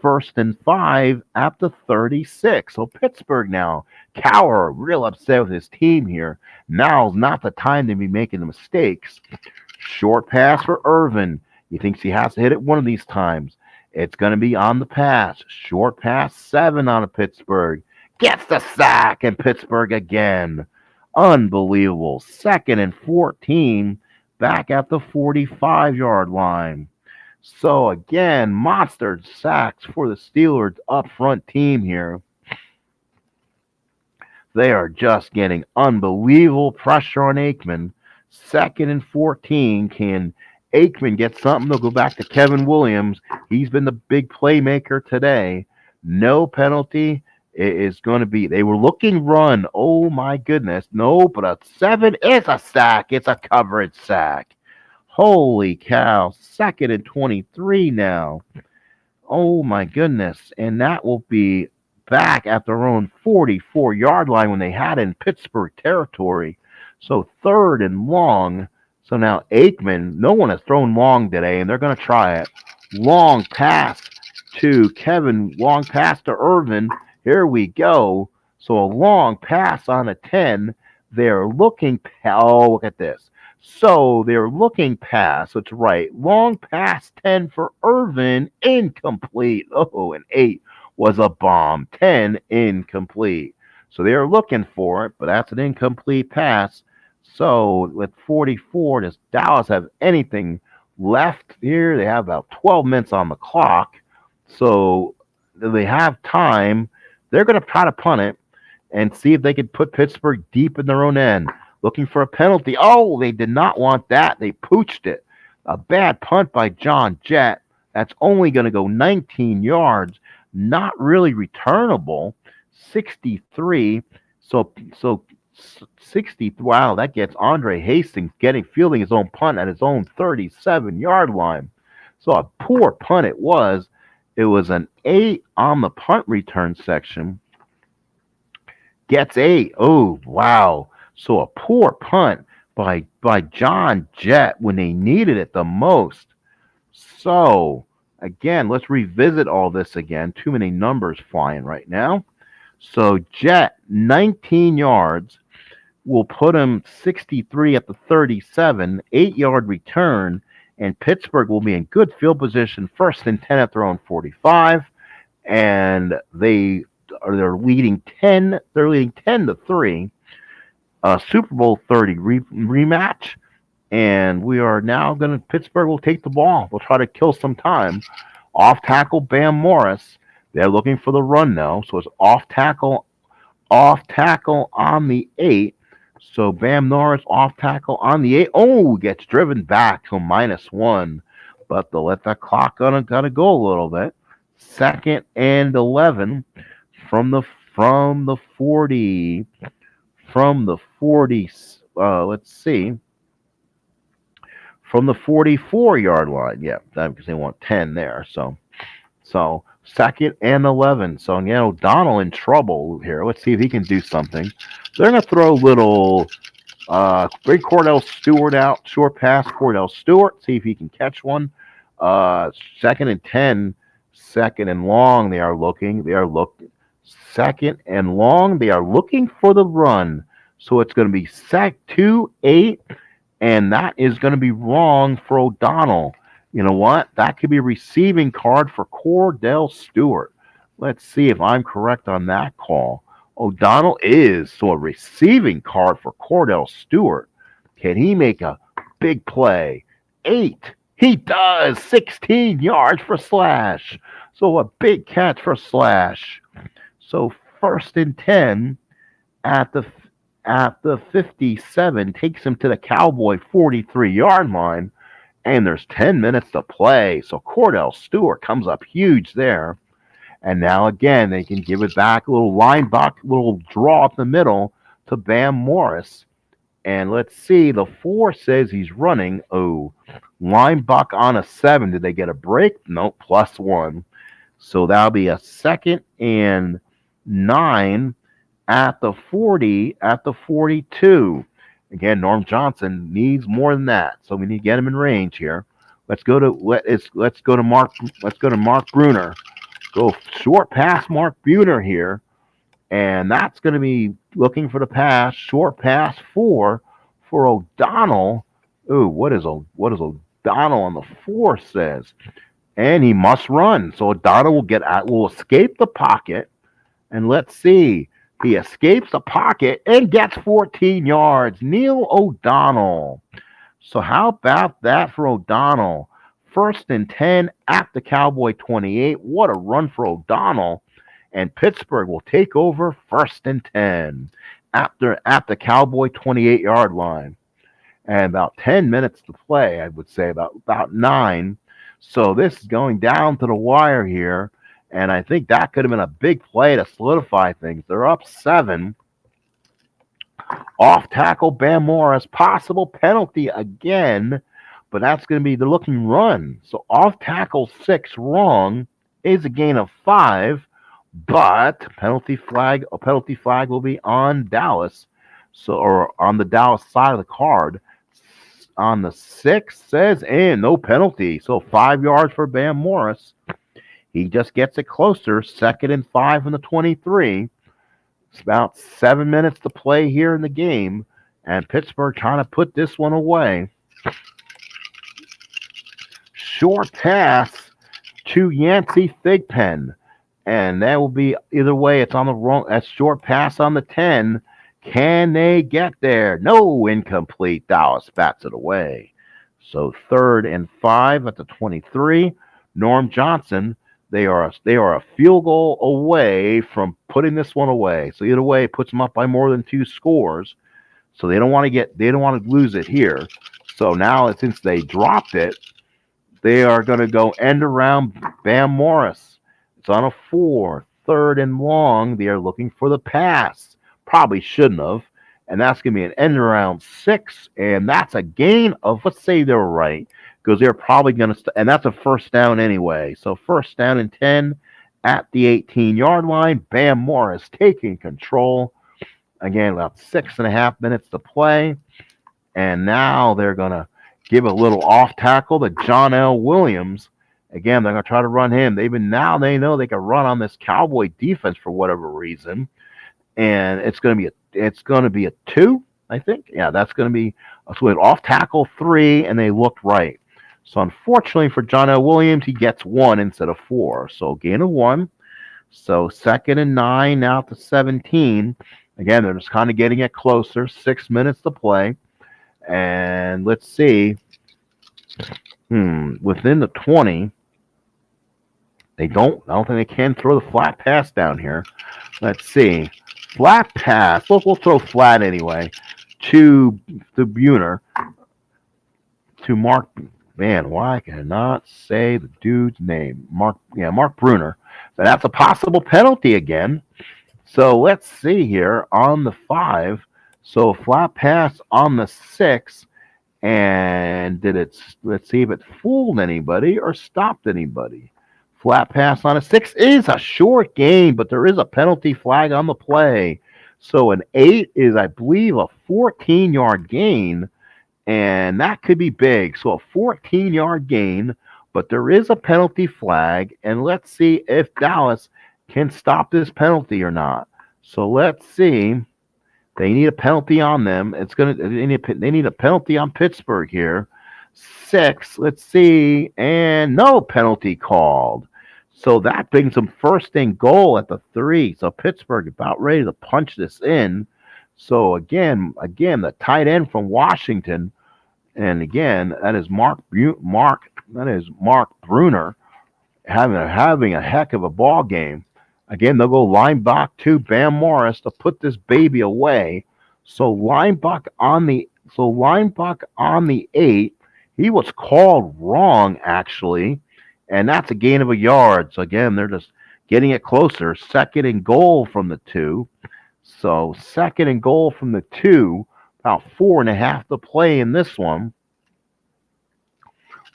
1st and 5 at the 36. So Pittsburgh now, Cowher, real upset with his team here. Now's not the time to be making the mistakes. Short pass for Irvin. He thinks he has to hit it one of these times. It's going to be on the pass. Short pass 7 on a Pittsburgh. Gets the sack, and Pittsburgh again. Unbelievable. 2nd and 14 back at the 45-yard line. So again, monster sacks for the Steelers up front team here. They are just getting unbelievable pressure on Aikman. 2nd and 14. Can Aikman get something? They'll go back to Kevin Williams. He's been the big playmaker today. No penalty. It is going to be, they were looking run. Oh my goodness. No, but a 7 is a sack. It's a coverage sack. Holy cow. 2nd and 23 now. Oh my goodness. And that will be back at their own 44-yard line when they had it in Pittsburgh territory. So 3rd and long. So now Aikman, no one has thrown long today, and they're going to try it. Long pass to Kevin. Long pass to Irvin. Here we go. So a long pass on a 10. They're looking. Oh, look at this. So they're looking pass. So it's right. Long pass 10 for Irvin. Incomplete. Oh, and 8 was a bomb. 10 incomplete. So they're looking for it, but that's an incomplete pass. So with 44, does Dallas have anything left here? They have about 12 minutes on the clock. So they have time. They're going to try to punt it and see if they can put Pittsburgh deep in their own end. Looking for a penalty. Oh, they did not want that. They pooched it. A bad punt by John Jett. That's only going to go 19 yards. Not really returnable. 63. So 60. Wow, that gets Andre Hastings fielding his own punt at his own 37-yard line. So a poor punt it was. It was an 8 on the punt return section. Gets 8. Oh, wow. So a poor punt by John Jett when they needed it the most. So, again, let's revisit all this again. Too many numbers flying right now. So Jett, 19 yards, will put him 63 at the 37, 8-yard return, and Pittsburgh will be in good field position, 1st and 10 at their own 45, and they're leading 10. They're leading 10-3. Super Bowl 30 rematch, and we are now going to. Pittsburgh will take the ball. We'll try to kill some time. Off tackle Bam Morris. They're looking for the run now, so it's off tackle on the 8. So Bam Norris off tackle on the 8. Oh, gets driven back to -1, but they'll let that clock gotta go a little bit. 2nd and 11 from the 40. From the 40. Let's see. from the 44-yard line. Yeah, because they want 10 there. So second and 11. So again, O'Donnell in trouble here. Let's see if he can do something. They're going to throw a little bring Cordell Stewart out. Short pass, Cordell Stewart. See if he can catch one. Second and 10. Second and long. They are looking. Second and long. They are looking for the run. So it's going to be 2-8. And that is going to be wrong for O'Donnell. You know what? That could be a receiving card for Cordell Stewart. Let's see if I'm correct on that call. O'Donnell is so a receiving card for Cordell Stewart. Can he make a big play? 8. He does. 16 yards for Slash. So a big catch for Slash. So first and 10 at the 57 takes him to the Cowboy 43-yard line. And there's 10 minutes to play. So Cordell Stewart comes up huge there. And now again, they can give it back, a little little draw up the middle to Bam Morris. And let's see, the 4 says he's running. Oh, linebacker on a 7. Did they get a break? Nope, +1. So that'll be a 2nd and 9 at the 40, at the 42. Again, Norm Johnson needs more than that, so we need to get him in range here. Let's go to Mark Bruner. Go short pass Mark Bruner here, and that's going to be looking for the pass. Short pass for O'Donnell. Ooh, what is O'Donnell on the 4 says? And he must run. So O'Donnell will escape the pocket, and let's see. He escapes the pocket and gets 14 yards. Neil O'Donnell. So how about that for O'Donnell? First and 10 at the Cowboy 28. What a run for O'Donnell. And Pittsburgh will take over first and 10 at the Cowboy 28-yard line. And about 10 minutes to play, I would say, about 9. So this is going down to the wire here. And I think that could have been a big play to solidify things. They're up 7. Off tackle, Bam Morris. Possible penalty again. But that's going to be the looking run. So off tackle 6 wrong is a gain of 5. But a penalty flag will be on Dallas. Or on the Dallas side of the card. On the 6 says, and no penalty. So 5 yards for Bam Morris. He just gets it closer. 2nd and 5 from the 23. It's about 7 minutes to play here in the game. And Pittsburgh trying to put this one away. Short pass to Yancey Thigpen. And that will be either way. It's on the wrong. That's short pass on the 10. Can they get there? No, incomplete. Dallas bats it away. So 3rd and 5 at the 23. Norm Johnson. They are a field goal away from putting this one away. So either way, it puts them up by more than 2 scores. So they don't want to lose it here. So now since they dropped it, they are going to go end around Bam Morris. It's on a 4, 3rd and long. They are looking for the pass. Probably shouldn't have. And that's going to be an end around 6. And that's a gain of, let's say they were right. Because they're probably going to, and that's a first down anyway. So first down and 10 at the 18-yard line. Bam Morris taking control. Again, about 6.5 minutes to play. And now they're going to give a little off tackle to John L. Williams. Again, they're going to try to run him. Now they know they can run on this Cowboy defense for whatever reason. And it's going to be a 2, I think. Yeah, that's going to be an off tackle 3, and they looked right. So unfortunately for John L. Williams, he gets 1 instead of 4. So gain of 1. So 2nd and 9 now to 17. Again, they're just kind of getting it closer. 6 minutes to play. And let's see. Within the 20. I don't think they can throw the flat pass down here. Let's see. Flat pass. Look, we'll throw flat anyway. To Buhner. To Mark. Man, why can I not say the dude's name? Mark Bruner. So that's a possible penalty again. So let's see here on the 5. So flat pass on the 6. And let's see if it fooled anybody or stopped anybody. Flat pass on a 6 is a short game, but there is a penalty flag on the play. So an 8 is, I believe, a 14-yard gain, and that could be big. So a 14-yard gain, but there is a penalty flag, and let's see if Dallas can stop this penalty or not. So let's see. They need a penalty on them. They need a penalty on Pittsburgh here. 6. Let's see, and no penalty called. So that brings them first and goal at the 3. So Pittsburgh about ready to punch this in. So again, the tight end from Washington, and again that is Mark Bruner having a heck of a ball game. Again, they'll go Lineback to Bam Morris to put this baby away. So Lineback on the 8. He was called wrong actually, and that's a gain of a yard. So again, they're just getting it closer. Second and goal from the 2. So second and goal from the 2. About 4.5 to play in this one.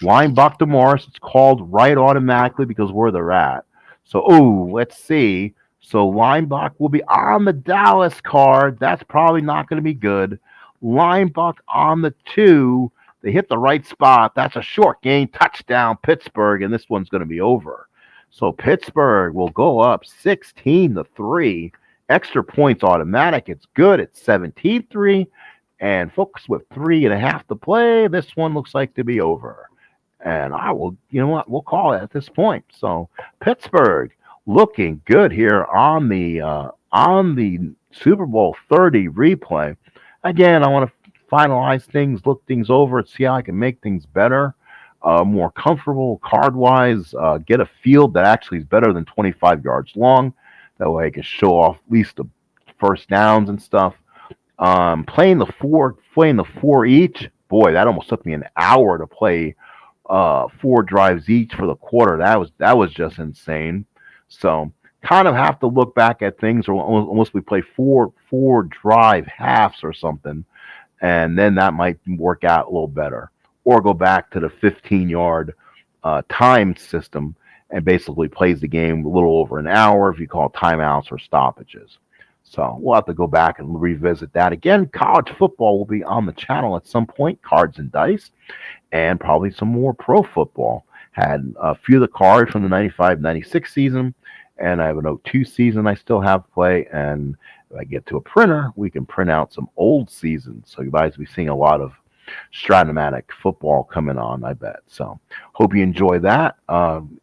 Lineback to Morris. It's called right automatically because where they're at. So, let's see. So Lineback will be on the Dallas card. That's probably not going to be good. Lineback on the 2. They hit the right spot. That's a short gain. Touchdown, Pittsburgh, and this one's going to be over. So Pittsburgh will go up 16-3. Extra points automatic. It's good. It's 17-3. And folks, with 3.5 to play, this one looks like to be over. And we'll call it at this point. So Pittsburgh looking good here on the Super Bowl 30 replay. Again, I want to finalize things, look things over, and see how I can make things better, more comfortable card-wise, get a field that actually is better than 25 yards long. That way I can show off at least the first downs and stuff. Playing the four each, boy, that almost took me an hour to play 4 drives each for the quarter. That was just insane. So kind of have to look back at things, or almost we play four drive halves or something, and then that might work out a little better. Or go back to the 15-yard time system and basically plays the game a little over an hour if you call timeouts or stoppages. So we'll have to go back and revisit that again. College football will be on the channel at some point, cards and dice, and probably some more pro football. Had a few of the cards from the 95-96 season, and I have an 02 season I still have to play. And if I get to a printer, we can print out some old seasons. So you guys will be seeing a lot of Strat-O-Matic football coming on, I bet. So hope you enjoy that.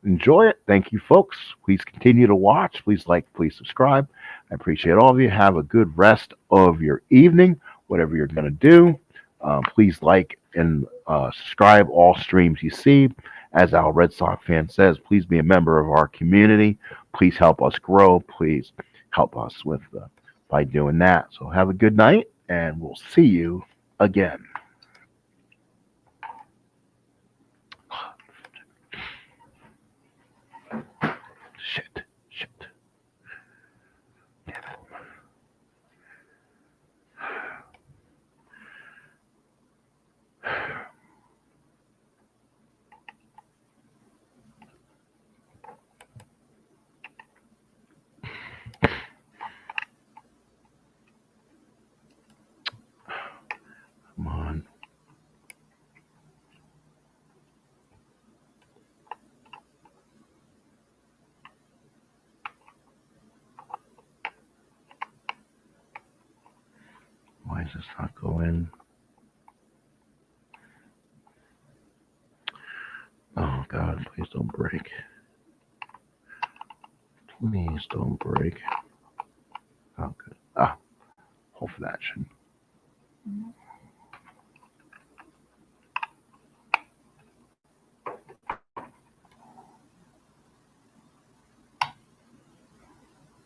Enjoy it. Thank you, folks. Please continue to watch. Please like, please subscribe. I appreciate all of you. Have a good rest of your evening, whatever you're going to do. Please like and subscribe all streams you see. As our Red Sox fan says, please be a member of our community. Please help us grow. Please help us by doing that. So have a good night, and we'll see you again. Shit. Damn it. Come on. Why does this not go in? Oh, God, please don't break. Please don't break. Oh, good. Hopefully that shouldn't.